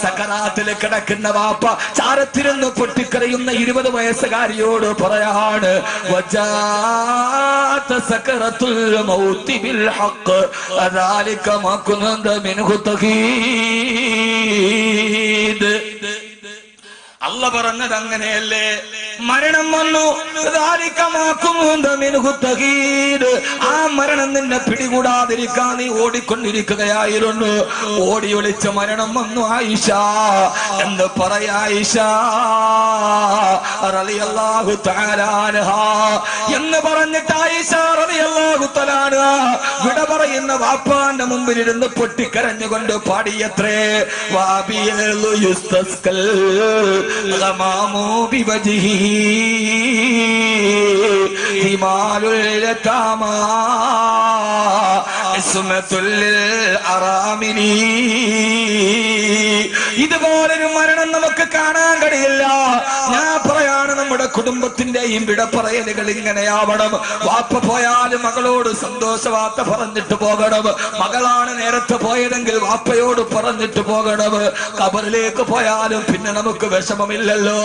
സക്കറാത്തിൽ കിടക്കുന്ന വാപ്പ ചാരത്തിരുന്ന് പൊട്ടിക്കരയുന്ന 20 വയസ്സുകാരിയോട് പറയാണ്, വജാഅത സക്കറത്തുൽ മൗതി ബിൽ ഹഖ് അദാലിക മാ കുന്ത മിൻഹു തഖീദ്. അല്ല പറഞ്ഞത് അങ്ങനെയല്ലേ, മരണം വന്നു, ആ മരണം നിന്നെ പിടികൂടാതിരിക്കാൻ നീ ഓടിക്കൊണ്ടിരിക്കുകയായിരുന്നു. ഓടി ഒളിച്ച മരണം വന്നു ആയിഷ എന്ന് പറയാ. ആയിഷ റളിയല്ലാഹു തആല അൻഹാ എന്ന് പറഞ്ഞിട്ട് ആയിഷ റളിയല്ലാഹു തആല അൻഹാ വിട പറയുന്ന വാപ്പാന്റെ മുമ്പിലിരുന്ന് പൊട്ടിക്കരഞ്ഞുകൊണ്ട് പാടിയത്രേ, വാബിയലു യുസ്തസ്കൽ ഗമാമു ബിവജ്ഹി ഹിമാലുൽ യതാമാ ഇസ്മത്തുൽ അറാമിനി. ഇതുപോലൊരു മരണം നമുക്ക് കാണാൻ കഴിയില്ല. ഞാൻ പറയാണ്, നമ്മുടെ കുടുംബത്തിന്റെയും വിട പറയലുകൾ ഇങ്ങനെയാവണം. വാപ്പ പോയാലും മകളോട് സന്തോഷ വാർത്ത പറഞ്ഞിട്ട് പോകണം. മകളാണ് നേരത്തെ പോയതെങ്കിൽ വാപ്പയോട് പറഞ്ഞിട്ട് പോകണം. ഖബറിലേക്ക് പോയാലും പിന്നെ നമുക്ക് വിഷമമില്ലല്ലോ.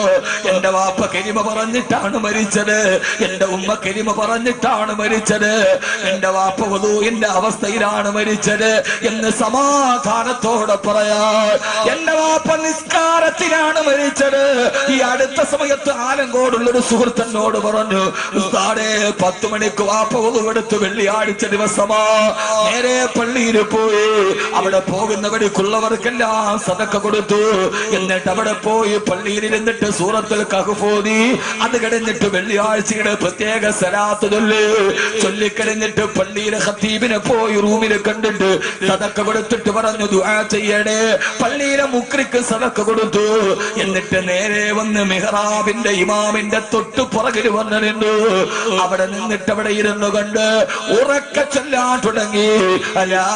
എന്റെ വാപ്പ കലിമ പറഞ്ഞിട്ടാണ് മരിച്ചത്, എന്റെ ഉമ്മ കലിമ പറഞ്ഞിട്ടാണ് മരിച്ചത്, എന്റെ വാപ്പ വുളൂഇന്റെ അവസ്ഥയിലാണ് മരിച്ചത് എന്ന് സമാധാനത്തോടെ പറയാൻ. എന്റെ വാപ്പ നിസ്കാരത്തിലാണ് മരിച്ചത്. ഈ അടുത്ത സമയത്ത് ആലങ്കോടുള്ളൊരു സുഹൃത്തിനോട് പറഞ്ഞു, ഉസ്താദേ, 10 മണിക്ക് വാപ്പ വുളൂഎടുത്ത് വെള്ളിയാഴ്ച ദിവസമാ നേരെ പള്ളിയിൽ പോയി. അവിടെ പോകുന്ന വഴിക്കുള്ളവർക്കെല്ലാം സദക്ക കൊടുത്തു. എന്നിട്ട് അവിടെ പോയി പള്ളിയിൽ ഇരുന്നിട്ട് സൂറത്തുൽ കഹ്ഫ് ഓതി. അത് കഴിഞ്ഞിട്ട് വെള്ളിയാഴ്ചയുടെ പ്രത്യേക സലാത്ത് ചൊല്ലിക്കഴിഞ്ഞിട്ട് പള്ളിയിലെ ഖത്തീബിനെ പോയി റൂമിൽ കണ്ടിട്ട് സദക്ക കൊടുത്തിട്ട് പറഞ്ഞു, ദുആ ചെയ്യണേ. പള്ളിയിലെ മുക്രിക്ക് സദക്ക കൊടുത്തു. എന്നിട്ട് നേരെ വന്ന് മിഹ്റാബിന്റെ ഇമാമിന്റെ തൊട്ടു പുറകിൽ വന്നു നിന്നു. അവിടെ നിന്നിട്ട് അവിടെ ഇരുന്നു കൊണ്ട് ഉറക്കെ ചൊല്ലാൻ തുടങ്ങി, ലാ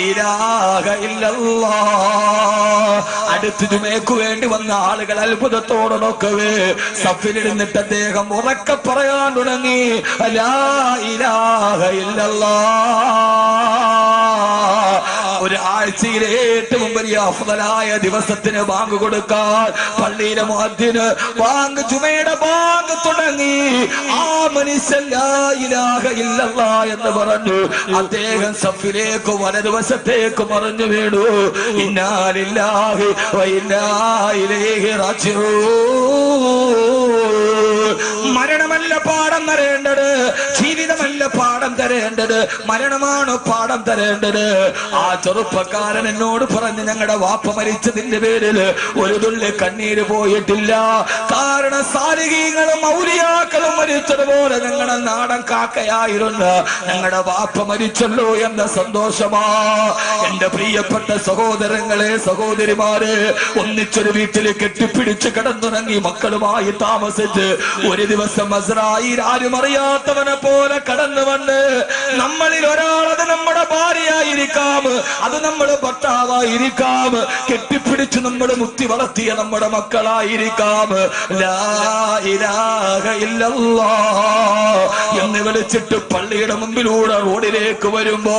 ഇലാഹ ഇല്ലല്ലാഹ്. അടുത്ത് ജുമയ്ക്ക് വേണ്ടി വന്ന ആളുകൾ അത്ഭുതത്തോടെ നോക്കവേ സഫിലിരുന്നിട്ട് അദ്ദേഹം ഉറക്കെ പറയാൻ തുടങ്ങി, ലാ ഇലാഹ ഇല്ലല്ലാഹ്. ഒരു ആഴ്ചയിലെ ഏറ്റവും വലിയ അഫ്ളലായ ദിവസത്തിന് ബാങ്ക് കൊടുക്കാൻ പള്ളിയിലെ മുഅദ്ദിന് ബാങ്ക് ജുമയുടെ ബാങ്ക് തുടങ്ങി. ആ മനുഷ്യൻ ലാ ഇലാഹ ഇല്ലല്ലാഹ് എന്ന് പറഞ്ഞു. അദ്ദേഹം സഫിലേക്ക് വലതുവശത്തേക്ക് മറിഞ്ഞു വീണു. ഇന്നാ ലില്ലാഹി വ ഇന്നാ ഇലൈഹി റാജിഊൻ. മരണമല്ല പാഠം തരേണ്ടത്, ജീവിതമല്ല പാഠം തരേണ്ടത്, മരണമാണ് പാഠം തരേണ്ടത്. ആ ചെറുപ്പക്കാരൻ എന്നോട് പറഞ്ഞു, ഞങ്ങളുടെ വാപ്പ മരിച്ചതിന്റെ പേരിൽ ഒരു തുള്ളി കണ്ണീര് പോയിട്ടില്ല. കാരണം സാലിഹീങ്ങളും ഔലിയാക്കളും മരിച്ചതുപോലെ ഞങ്ങളുടെ നാടൻ കാക്കയായിരുന്നു. ഞങ്ങളുടെ വാപ്പ മരിച്ചല്ലോ എന്ന സന്തോഷമാ. എന്റെ പ്രിയപ്പെട്ട സഹോദരങ്ങളെ, സഹോദരിമാരെ, ഒന്നിച്ചൊരു വീട്ടിൽ കെട്ടിപ്പിടിച്ച് കിടന്നുറങ്ങി മക്കളുമായി താമസിച്ച് ഒരു ദിവസം അസ്രായീൽ ആരും അറിയാത്തവനെ പോലെ കടന്നു വന്ന് നമ്മളിൽ ഒരാൾ, അത് നമ്മുടെ ഭാര്യയായിരിക്കാം, അത് നമ്മുടെ ഭർത്താവായിരിക്കാം, കെട്ടിപ്പിടിച്ച് നമ്മുടെ മുത്തി വളർത്തിയ നമ്മുടെ മക്കളായിരിക്കാം, ലാ ഇലാഹ ഇല്ലല്ലാഹ് എന്ന് വിളിച്ചിട്ട് പള്ളിയുടെ മുമ്പിലൂടെ റോഡിലേക്ക് വരുമ്പോ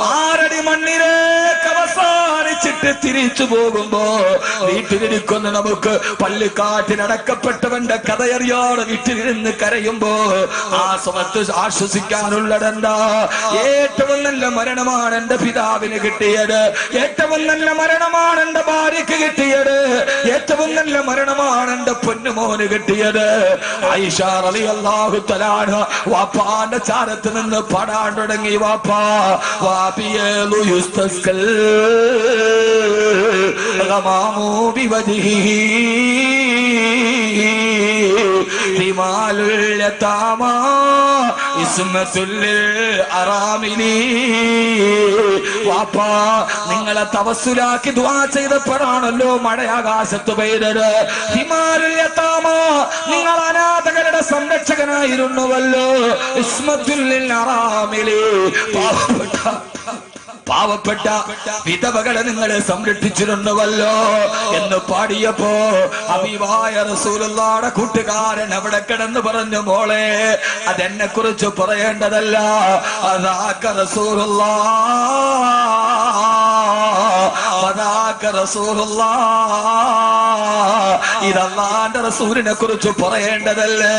6 അടി മണ്ണിലേക്ക് അവസാനിച്ചിട്ട് വിട്ട് തിരിച്ചു പോകുമ്പോ വീട്ടിലിരിക്കുന്ന നമുക്ക് പള്ളിക്കാറ്റിനടക്കപ്പെട്ടവന്റെ കഥയറിയാതെ വീട്ടിലിരുന്ന് കരയുമ്പോ ആ സമയത്ത് ആശ്വസിക്കാനുള്ളതെന്താ? ഏറ്റവും നല്ല മരണമാണ് എന്റെ പിതാവിന് കിട്ടിയത്, ഏറ്റവും നല്ല മരണമാണ് എന്റെ ഭാര്യക്ക് കിട്ടിയത്, ഏറ്റവും നല്ല മരണമാണ് എന്റെ പൊന്നുമോന് കിട്ടിയത്. ആയിഷ റളിയല്ലാഹു തആല വാപ്പാന്റെ ചാരത്ത് നിന്ന് പാടാൻ തുടങ്ങി. വാപ്പാ വാപിയലു യുസ്തസ്കൽ ഗമാമു ബിവജ്ഹിഹി റിമാലുൽ യതാമാ ഇസ്മത്തുൽ അറാമിലി. വാപ്പാ നിങ്ങളെ തവസ്സുലാക്കി ദുആ ചെയ്തപ്പോഴാണല്ലോ മഴയാകാശത്ത് പെയ്തത്. ഹിമാലുൽ യതാമാ നിങ്ങൾ അനാഥകളുടെ സംരക്ഷകനായിരുന്നുവല്ലോ. ഇസ്മത്തുൽ അറാമിലി പാവപ്പെട്ട വിധവകളെ നിങ്ങളെ സംരക്ഷിച്ചിരുന്നുവല്ലോ എന്ന് പാടിയപ്പോ ഹബീബായ റസൂലുള്ളാഹിയുടെ കൂട്ടുകാരൻ അവിടെ കിടന്ന് പറഞ്ഞു, മോളെ അതെന്നെ കുറിച്ച് പറയേണ്ടതല്ല, അദാക റസൂലുള്ളാഹ്, ഇതല്ലാന്റെ റസൂലിനെ കുറിച്ച് പറയേണ്ടതല്ലേ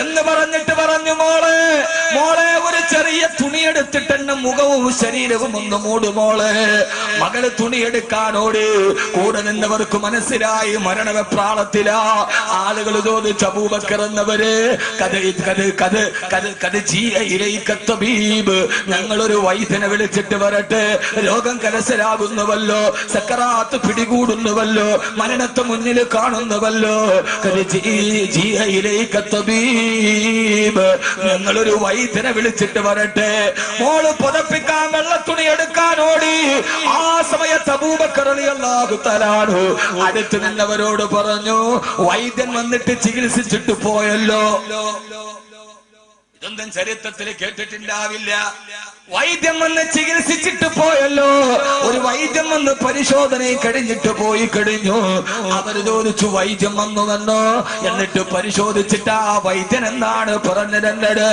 എന്ന് പറഞ്ഞിട്ട് പറഞ്ഞു, മോളെ ഒരു ചെറിയ തുണിയെടുത്തിട്ട് എന്നെ മുഖവും ശരീരവും ഒന്ന് മൂടുമോളെ. മകള് തുണിയെടുക്കാനോട് കൂടെ നിന്നവർക്ക് മനസ്സിലായി മരണവെപ്രാളത്തിലാ. ആളുകൾ ചോദിച്ചു, അബൂബക്കർ എന്നവര് ഞങ്ങളൊരു വൈദ്യനെ വിളിച്ചിട്ട് വരട്ടെ, രോഗം കലശലാകുന്നുവല്ലോ, സക്കറാത്ത് പിടികൂടുന്നുവല്ലോ, മരണത്തെ മുന്നിൽ കാണുന്നുവല്ലോ. ഞങ്ങളൊരു വൈദ്യനെ വിളിച്ചിട്ട് വരട്ടെ. മോള് പുതപ്പിക്കാൻ വെള്ളത്തുണി എടുക്കാനോടി. ആ സമയത്ത് അബൂബക്കർ റളിയല്ലാഹു തആല അടുത്ത് നിന്നവരോട് പറഞ്ഞു, വൈദ്യൻ വന്നിട്ട് ചികിത്സിച്ചിട്ട് പോയല്ലോ. ഇതൊന്നും ചരിത്രത്തിൽ കേട്ടിട്ടുണ്ടാവില്ല. വൈദ്യം വന്ന് ചികിത്സിച്ചിട്ട് പോയല്ലോ. ഒരു വൈദ്യം വന്ന് പരിശോധന കഴിഞ്ഞിട്ട് പോയി കഴിഞ്ഞു. അവര് ചോദിച്ചു, വൈദ്യം വന്നുവെന്നോ? എന്നിട്ട് പരിശോധിച്ചിട്ട് ആ വൈദ്യൻ എന്താണ് പറഞ്ഞിരുന്നത്?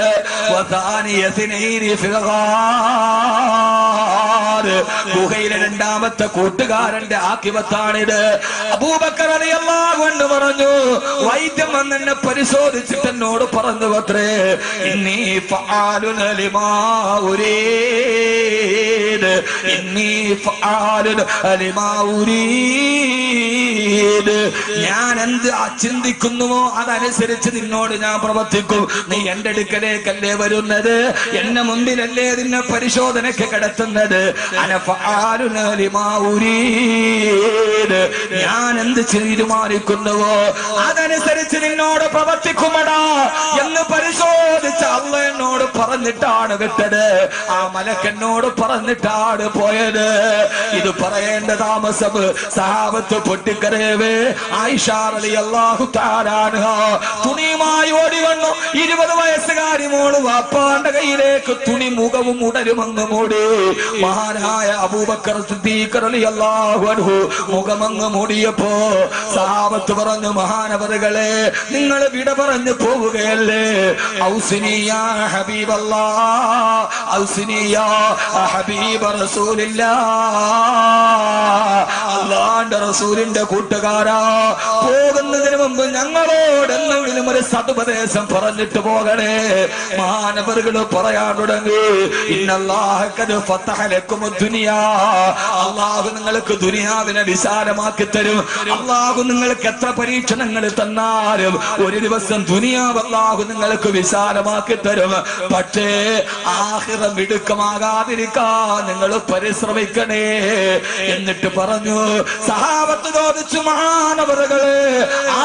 ഗുഹയിലെ രണ്ടാമത്തെ കൂട്ടുകാരന്റെ ആക്കിവത്താണിത്. അബൂബക്കർ റളിയല്ലാഹു അൻഹു പറഞ്ഞു, വൈദ്യം വന്ന് എന്നെ പരിശോധിച്ചിട്ട് എന്നോട് പറഞ്ഞു അത്രേ, ഇന്നി ഫആലുന ലിമാ ഉരീദ്, ഇന്നി ഫആലുന ലിമാ ഉരീദ്. ഞാൻ എന്ത് ചിന്തിക്കുന്നുവോ അതനുസരിച്ച് നിന്നോട് ഞാൻ പ്രവർത്തിക്കും. നീ എന്റെ അടുക്കലേക്കല്ലേ വരുന്നത്, എന്നെ മുമ്പിലല്ലേ നിന്നെ പരിശോധനയ്ക്ക് കിടത്തുന്നത്. അന ഫആലുന ലിമാ ഉരീദ്, ഞാൻ എന്ത് തീരുമാനിക്കുന്നുവോ അതനുസരിച്ച് നിന്നോട് പ്രവർത്തിക്കുമടാ എന്ന് പരിശോധിച്ച അല്ലാഹ് എന്നോട് പറഞ്ഞിട്ടാണ് വിട്ടത്. ആ മലക്കെന്നോട് പറഞ്ഞിട്ടാണ് പോയത്. ഇത് പറയേണ്ട താമസം സഹാബത്ത് പൊട്ടിക്കരയവേ. ആയിഷ റളിയല്ലാഹു തആല അൻഹാ തുണിയുമായി ഓടി വന്നു. 20 വയസ്സുകാരി മോള് വാപ്പാന്റെ കയ്യിലേക്ക് തുണി മുഖവും ഉടരുമങ്ങ് മൂടി. മഹാനായ അബൂബക്കർ സിദ്ദീഖ് റളിയല്ലാഹു അൻഹു മുഖമങ്ങ് മൂടിയപ്പോ സഹാബത്ത് പറഞ്ഞു, മഹാനവറുകളെ നിങ്ങൾ വിട പറഞ്ഞു പോവുകയല്ലേ? ഔസിനി യാ ഹബീബല്ലാഹ്, ഔസിനി യാ ഹബീബ റസൂലില്ലാഹ്. അല്ലാഹുവിന്റെ റസൂലിന്റെ കൂട്ടുകാരാ, പോകുന്നതിന് മുമ്പ് ഞങ്ങളോട് എന്തെങ്കിലും ഒരു സതുപദേശം പറഞ്ഞിട്ട് പോകണേ. മഹാനവറുകൾ പറയാൻ തുടങ്ങി, ഇന്നല്ലാഹ ഖദ് ഫതഹ ലക്കുമുദ് ദുനിയാ, അല്ലാഹു നിങ്ങൾക്ക് ദുനിയാവിനെ വിശാലമാക്കി തരും. അല്ലാഹു നിങ്ങൾക്ക് എത്ര പരീക്ഷണങ്ങൾ തന്നാലും ഒരു ദിവസം ദുനിയാവ് അല്ലാഹു നിങ്ങൾക്ക് വിശാലമാക്കി തരും. പക്ഷേ ആഖിറം മിടുക്കമാകാതിരിക്കാൻ നിങ്ങൾ പരിശ്രമിക്കണേ എന്നിട്ട് പറഞ്ഞു. സഹാബത്ത് ചോദിച്ചു, മഹാനവറുകളെ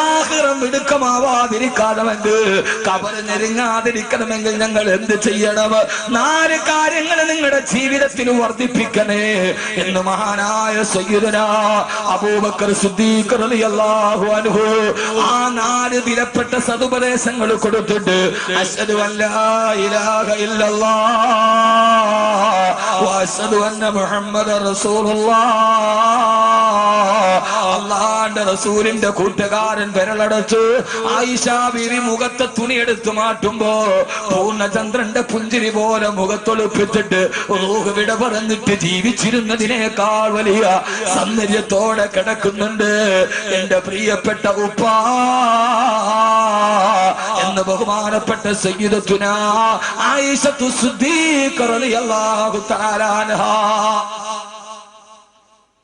ആഖിറം മിടുക്കമാവാതിരിക്കാണമെങ്കിൽ, ഖബർ ഞെരുങ്ങാതിരിക്കണമെങ്കിൽ ഞങ്ങൾ എന്ത് ചെയ്യണം? 4 കാര്യങ്ങൾ നിങ്ങളുടെ ജീവിതത്തിൽ വർദ്ധിപ്പിക്കണേ എന്ന് മഹാനായ സയ്യിദുനാ അബൂബക്കർ സിദ്ദീഖ് റളിയല്ലാഹു അൻഹു ആ 4 വിലപ്പെട്ട സതുപദേശങ്ങൾ കൊടുത്തിട്ട്, അശ്ഹദു അല്ലാ ഇലാഹ ഇലാഹ ഇല്ലല്ലാഹ് വഅശ്ഹദു അന്ന മുഹമ്മദർ റസൂലുള്ളാഹ്. അല്ലാഹുവിന്റെ റസൂലിന്റെ കൂട്ടുകാരൻ വിരലടച്ച് ആയിഷ ബീവി മുഖത്തെ തുണിയെടുത്ത് മാറ്റുമ്പോ പൂർണ്ണചന്ദ്രന്റെ പുഞ്ചിരി പോലെ മുഖത്തൊളിപ്പിച്ചിട്ട് റൂഹ് വിട പറഞ്ഞിട്ട് ജീവിച്ചിരുന്നതിനേക്കാൾ വലിയ സൗന്ദര്യത്തോടെ കിടക്കുന്നുണ്ട് എന്റെ പ്രിയപ്പെട്ട ഉപ്പ എന്ന് ബഹുമാനപ്പെട്ട സയ്യിദത്തുനാ ആയിഷത്തു സിദ്ദീഖ റളിയല്ലാഹു തആല അൻഹാ.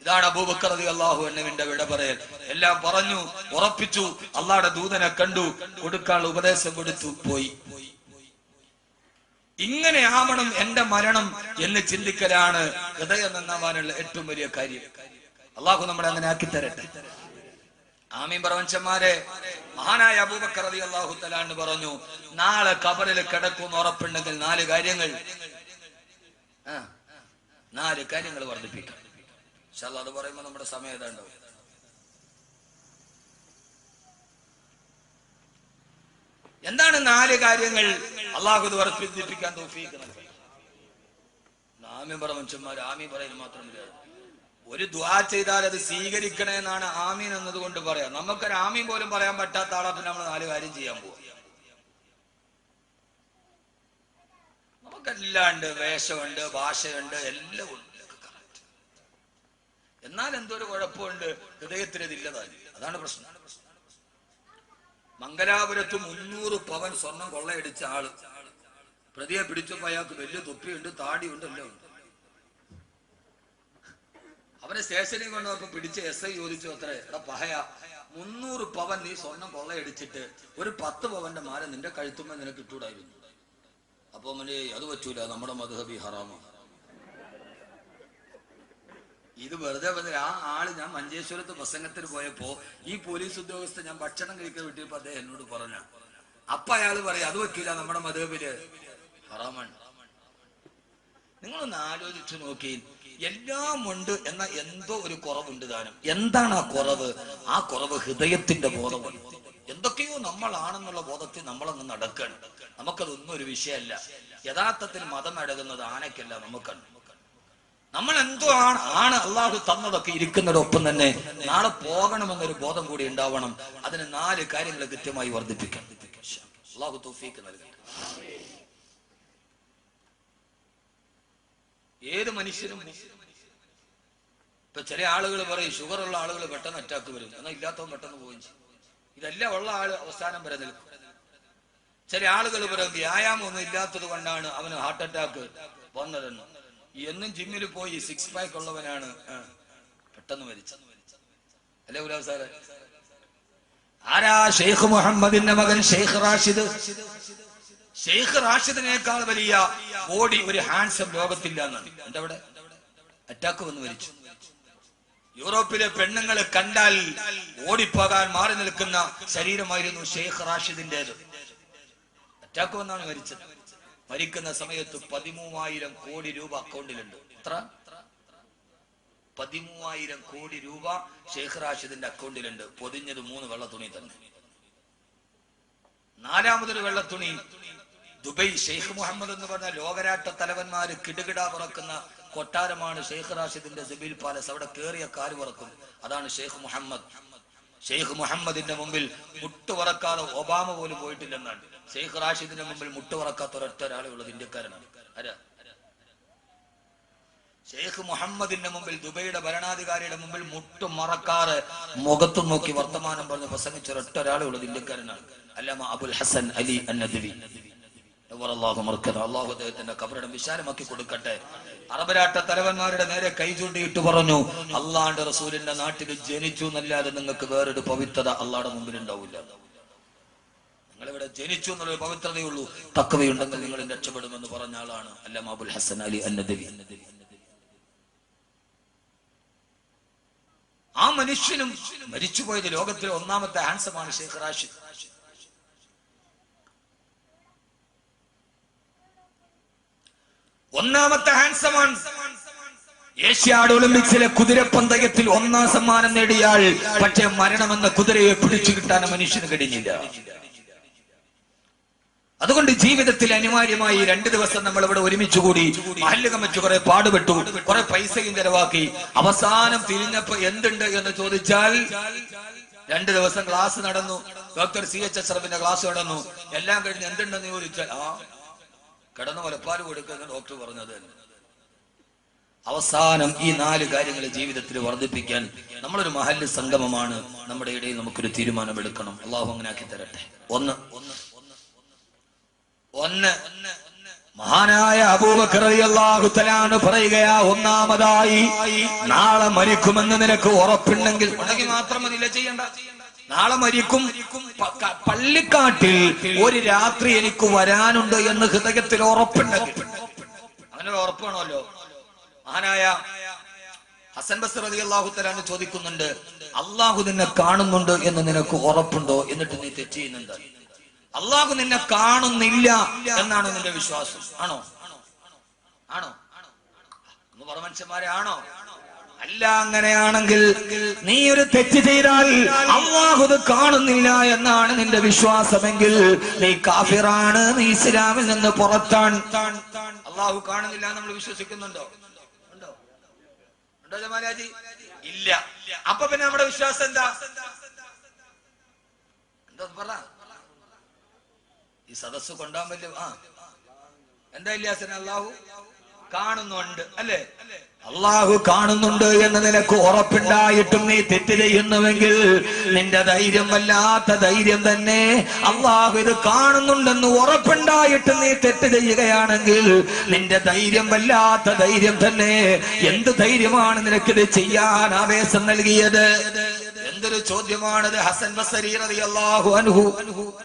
ഇതാണ് അബൂബക്കർ റളിയല്ലാഹു അൻഹുവിന്റെ വിട പറയൽ. എല്ലാം പറഞ്ഞു, ഉറപ്പിച്ചു, അള്ളാഹുവിന്റെ ദൂതനെ കണ്ടു, കൊടുക്കാനുള്ള ഉപദേശം കൊടുത്തു, പോയി. ഇങ്ങനെ ആവണം എന്റെ മരണം എന്ന് ചിന്തിക്കലാണ് ഹൃദയം നന്നാവാനുള്ള ഏറ്റവും വലിയ കാര്യം. അള്ളാഹു നമ്മളെ അങ്ങനെ ആക്കി തരട്ടെ. ആമീൻ പ്രപഞ്ചന്മാരെ. മഹാനായ അബൂബക്കർ റളിയല്ലാഹു തആല അൻഹു പറഞ്ഞു, നാളെ ഖബറിൽ കിടക്കുമെന്ന് ഉറപ്പുണ്ടെങ്കിൽ 4 കാര്യങ്ങൾ വർദ്ധിപ്പിക്കാം. ഇൻഷാ അല്ലാഹ് അത് പറയുമ്പോൾ നമ്മുടെ സമയം ഏതാണ്ടാവും. എന്താണ് 4 കാര്യങ്ങൾ? അള്ളാഹു ഇത് വർദ്ധിപ്പിക്കാൻ തൗഫീഖ് നൽകി. ആമീൻ പ്രപഞ്ചന്മാർ. ആമീൻ പറയുന്നത് മാത്രമല്ല, ഒരു ദുആ ചെയ്താൽ അത് സ്വീകരിക്കണേ എന്നാണ് ആമീൻ എന്നതുകൊണ്ട് പറയാം. നമുക്കൊരു ആമീൻ പോലും പറയാൻ പറ്റാത്ത ആളെ പിന്നെ നമ്മൾ 4 കാര്യം ചെയ്യാൻ പോവാം. നമുക്കെല്ലാം ഉണ്ട്, വേഷമുണ്ട്, ഭാഷയുണ്ട്, എല്ലാം ഉണ്ട്. എന്നാൽ എന്തൊരു കുഴപ്പമുണ്ട്, ഹൃദയത്തിന് ഇതില്ലതാണ്. അതാണ് പ്രശ്നം. മംഗലാപുരത്ത് 300 പവൻ സ്വർണം കൊള്ളയടിച്ച ആള് പ്രതിയെ പിടിച്ചപ്പോ അയാൾക്ക് വലിയ തൊപ്പിയുണ്ട്, താടിയുണ്ട്, എല്ലാം ഉണ്ട്. അവനെ സ്റ്റേഷനിൽ കൊണ്ടുപോയപ്പോ പിടിച്ച് SI ചോദിച്ചു, അത്ര എടാ പഹയ 300 പവൻ നീ സ്വർണം കൊള്ളയടിച്ചിട്ട് ഒരു 10 പവന്റെ മാല നിന്റെ കഴുത്തുമ്പോ നിനക്ക് ഇട്ടൂടായിരുന്നു. അപ്പൊ അവന് അത് പറ്റൂല, നമ്മുടെ മദ്ഹബി ഹറാമാണ്. ഇത് വെറുതെ പറഞ്ഞ ആ ആള്, ഞാൻ മഞ്ചേശ്വരത്ത് പ്രസംഗത്തിന് പോയപ്പോ ഈ പോലീസ് ഉദ്യോഗസ്ഥ ഞാൻ ഭക്ഷണം കഴിക്കാൻ വിട്ടിയപ്പോ അദ്ദേഹം എന്നോട് പറഞ്ഞ, അപ്പൊ അയാള് പറയാം അത് പറ്റൂല, നമ്മുടെ മദ്ഹബില് ഹറാമാണ്. നിങ്ങളൊന്ന് ആലോചിച്ചു നോക്കി, എല്ലാം ഉണ്ട് എന്ന എന്തോ ഒരു കുറവുണ്ട് താനും. എന്താണ് ആ കുറവ്? ആ കുറവ് ഹൃദയത്തിന്റെ ബോധമാണ്. എന്തൊക്കെയോ നമ്മളാണെന്നുള്ള ബോധത്തിൽ നമ്മളങ്ങ് നടക്കണം. നമുക്കതൊന്നും ഒരു വിഷയമല്ല. യഥാർത്ഥത്തിൽ മതം അടങ്ങുന്നത് ആനയ്ക്കല്ല, നമുക്കാണ്. നമ്മൾ എന്തോ ആണ് അള്ളാഹു തന്നതൊക്കെ ഇരിക്കുന്നതോടൊപ്പം തന്നെ നാളെ പോകണമെന്നൊരു ബോധം കൂടി ഉണ്ടാവണം. അതിന് 4 കാര്യങ്ങൾ കൃത്യമായി വർദ്ധിപ്പിക്കണം. അള്ളാഹു തൗഫീഖ് നൽകട്ടെ. ഏത് മനുഷ്യനും ഇപ്പൊ ചില ആളുകൾ പറയും ഷുഗറുള്ള ആളുകൾ പെട്ടെന്ന് അറ്റാക്ക് വരും, എന്നാൽ ഇല്ലാത്തവൻ പെട്ടെന്ന് പോവുകയും ചെയ്യും. ഇതെല്ലാം ഉള്ള ആള് അവസാനം വരെ നിൽക്കും. ചില ആളുകൾ പറയും വ്യായാമം ഒന്നും ഇല്ലാത്തത് കൊണ്ടാണ് അവന് ഹാർട്ട് അറ്റാക്ക് വന്നതെന്ന്. എന്നും ജിമ്മിൽ പോയി 6 പാക്ക് ഉള്ളവനാണ് പെട്ടെന്ന് മരിച്ചത്. അല്ലേ ഉലാ സാറേ? ആരാ? ഷെയ്ഖ് മുഹമ്മദിന്റെ മകൻ ഷെയ്ഖ് റാഷിദ്. ഷെയ്ഖ് റാഷിദിനേക്കാൾ വലിയ ബോഡി ഒരു ഹാൻസം ലോകത്തില്ല എന്നാണ്. എന്റെ അവിടെ അറ്റാക്ക് വന്ന് മരിച്ചു. യൂറോപ്പിലെ പെണ്ണുങ്ങളെ കണ്ടാൽ ഓടിപ്പോകാൻ മാറി നിൽക്കുന്ന ശരീരമായിരുന്നു ഷെയ്ഖ് റാഷിദിന്റേത്. അറ്റാക്ക് വന്നാണ് മരിച്ചത്. മരിക്കുന്ന സമയത്ത് 13,000 കോടി രൂപ അക്കൗണ്ടിലുണ്ട്. എത്ര? 13,000 കോടി രൂപ ഷെയ്ഖ് റാഷിദിന്റെ അക്കൗണ്ടിലുണ്ട്. പൊതിഞ്ഞത് 3 വെള്ളത്തുണി തന്നെ. 4മതൊരു വെള്ളത്തുണി ദുബൈ ഷെയ്ഖ് മുഹമ്മദ് എന്ന് പറഞ്ഞ ലോകരാഷ്ട്ര തലവന്മാര് കിടുകിട പറക്കുന്ന കൊട്ടാരമാണ് ഷെയ്ഖ് റാഷിദിന്റെ സബീൽ പാലസ്. അവിടെ കേറിയ കാര് പറക്കും. അതാണ് ഷെയ്ഖ് മുഹമ്മദ്. ഷെയ്ഖ് മുഹമ്മദിന്റെ മുമ്പിൽ മുട്ടുവറക്കാതെ ഒബാമ പോലും പോയിട്ടില്ലെന്നാണ്. ഷെയ്ഖ് റാഷിദിന്റെ മുമ്പിൽ മുട്ടുവറക്കാത്ത ഒരൊറ്റ ഒരാളെ ഉള്ളത് ഇന്ത്യക്കാരനാണ്. ആരാ? ഷെയ്ഖ് മുഹമ്മദിന്റെ മുമ്പിൽ, ദുബൈയുടെ ഭരണാധികാരിയുടെ മുമ്പിൽ മുട്ടു മറക്കാറ് മുഖത്തു നോക്കി വർത്തമാനം പറഞ്ഞ് പ്രസംഗിച്ച ഒരൊറ്റ ഒരാളെ ഉള്ളത് ഇന്ത്യക്കാരനാണ്. അല്ലാമ അബുൽ ഹസൻ അലി അന്നദവി. അള്ളാഹു അദ്ദേഹത്തിന്റെ ഖബറിടം വിശാലമാക്കി കൊടുക്കട്ടെ. അറബ് രാഷ്ട്ര തലവന്മാരുടെ നേരെ കൈ ചൂണ്ടിയിട്ട് പറഞ്ഞു, അള്ളാന്റെ റസൂലിന്റെ നാട്ടിൽ ജനിച്ചു എന്നല്ലാതെ നിങ്ങൾക്ക് വേറൊരു പവിത്രത അള്ളാഹുടെ മുമ്പിൽ ഉണ്ടാവില്ല. നിങ്ങളിവിടെ ജനിച്ചു എന്നുള്ളൊരു പവിത്രതയുള്ളൂ, തഖ്വയുണ്ടെങ്കിൽ നിങ്ങൾ രക്ഷപ്പെടുമെന്ന് പറഞ്ഞ ആളാണ് അല്ലാമ അബുൽ ഹസൻ അലി അന്നദവി. ആ മനുഷ്യനും മരിച്ചുപോയത് ലോകത്തിലെ 1ാമത്തെ ഹാൻസമാണ് ഷെയ്ഖ് റാഷിദ്. ഒന്നാമത്തെ ഹാൻസമാണ്. ഏഷ്യാഡ് ഒളിമ്പിക്സിലെ കുതിരപ്പന്തയത്തിൽ 1ാം സമ്മാനം നേടിയാൽ പക്ഷേ മരണമെന്ന കുതിരയെ പിടിച്ചു കിട്ടാൻ മനുഷ്യന് കഴിഞ്ഞില്ല. അതുകൊണ്ട് ജീവിതത്തിൽ അനിവാര്യമായി 2 ദിവസം നമ്മൾ ഇവിടെ ഒരുമിച്ച് കൂടി മഹല്ല് കമ്മിറ്റി കുറെ പാടുപെട്ടു, കുറെ പൈസയും ചെലവാക്കി. അവസാനം തിരിഞ്ഞപ്പോ എന്തുണ്ട് എന്ന് ചോദിച്ചാൽ 2 ദിവസം ക്ലാസ് നടന്നു, ഡോക്ടർ CH അഷ്റഫിന്റെ ക്ലാസ് നടന്നു. എല്ലാം കഴിഞ്ഞ് എന്തുണ്ടെന്ന് ചോദിച്ചാൽ കിടന്ന് മുലപ്പാൽ കൊടുക്കുന്ന ഡോക്ടർ പറഞ്ഞത് തന്നെ. അവസാനം ഈ 4 കാര്യങ്ങൾ ജീവിതത്തിൽ വർദ്ധിപ്പിക്കാൻ നമ്മളൊരു മഹല്ല് സംഗമമാണ്, നമ്മുടെ ഇടയിൽ നമുക്കൊരു തീരുമാനമെടുക്കണം. അള്ളാഹു അങ്ങനെ ആക്കി തരട്ടെ. ഒന്ന് മഹാനായ അബൂബക്കർ റളിയല്ലാഹു തആല അൻഹു പറയുകയാ, ഒന്നാമതായി നാളെ മരിക്കുമെന്ന് നിനക്ക് ഉറപ്പുണ്ടെങ്കിൽ മാത്രം മതിയില്ല ചെയ്യണ്ട. നാളെ മരിക്കും, പള്ളിക്കാട്ടിൽ ഒരു രാത്രി എനിക്ക് വരാനുണ്ട് എന്ന് ഹൃദയത്തിൽ ഉറപ്പുണ്ടെങ്കിൽ, അങ്ങനെ ഒരു ഉറപ്പാണല്ലോ. മഹാനായ ഹസൻ ബസ്രി റളിയല്ലാഹു തആല അൻഹു ചോദിക്കുന്നുണ്ട്, അള്ളാഹു നിന്നെ കാണുന്നുണ്ട് എന്ന് നിനക്ക് ഉറപ്പുണ്ടോ? എന്നിട്ട് നീ തെറ്റ് ചെയ്യുന്നുണ്ട്. അള്ളാഹു നിന്നെ കാണുന്നില്ല എന്നാണ് നിന്റെ വിശ്വാസം? ആണോ? എന്ന് പറ മനുഷ്യന്മാരെ, ആണോ? അല്ല. അങ്ങനെയാണെങ്കിൽ നീ ഒരു തെറ്റ് ചെയ്താൽ അള്ളാഹു ഇത് കാണുന്നില്ല എന്നാണ് നിന്റെ വിശ്വാസമെങ്കിൽ നീ കാഫിറാണ്, നീ ഇസ്ലാമിൽ നിന്ന് പുറത്താണ്. അള്ളാഹു കാണുന്നില്ല നമ്മൾ വിശ്വസിക്കുന്നുണ്ടോ? ഉണ്ടോ ജമാലാജി? ഇല്ല. അപ്പൊ പിന്നെ നമ്മുടെ വിശ്വാസം എന്താ പറ. ഈ സദസ്സ് കൊണ്ടാൻ പറ്റും. എന്താ ഇല്ലാസന? അള്ളാഹു കാണുന്നുണ്ട് അല്ലേ? അള്ളാഹു കാണുന്നുണ്ട് എന്ന് നിനക്ക് ഉറപ്പുണ്ടായിട്ടും നീ തെറ്റ് ചെയ്യുന്നുവെങ്കിൽ നിന്റെ ധൈര്യം വല്ലാത്ത ധൈര്യം തന്നെ. അള്ളാഹു ഇത് കാണുന്നുണ്ടെന്ന് ഉറപ്പുണ്ടായിട്ടും നീ തെറ്റ് ചെയ്യുകയാണെങ്കിൽ നിന്റെ ധൈര്യം വല്ലാത്ത ധൈര്യം തന്നെ. എന്ത് ധൈര്യമാണ് നിനക്കിത് ചെയ്യാൻ ആവേശം നൽകിയത്? എന്തൊരു ചോദ്യമാണത്. ഹസൻ ബസ്രി റളിയല്ലാഹു അൻഹു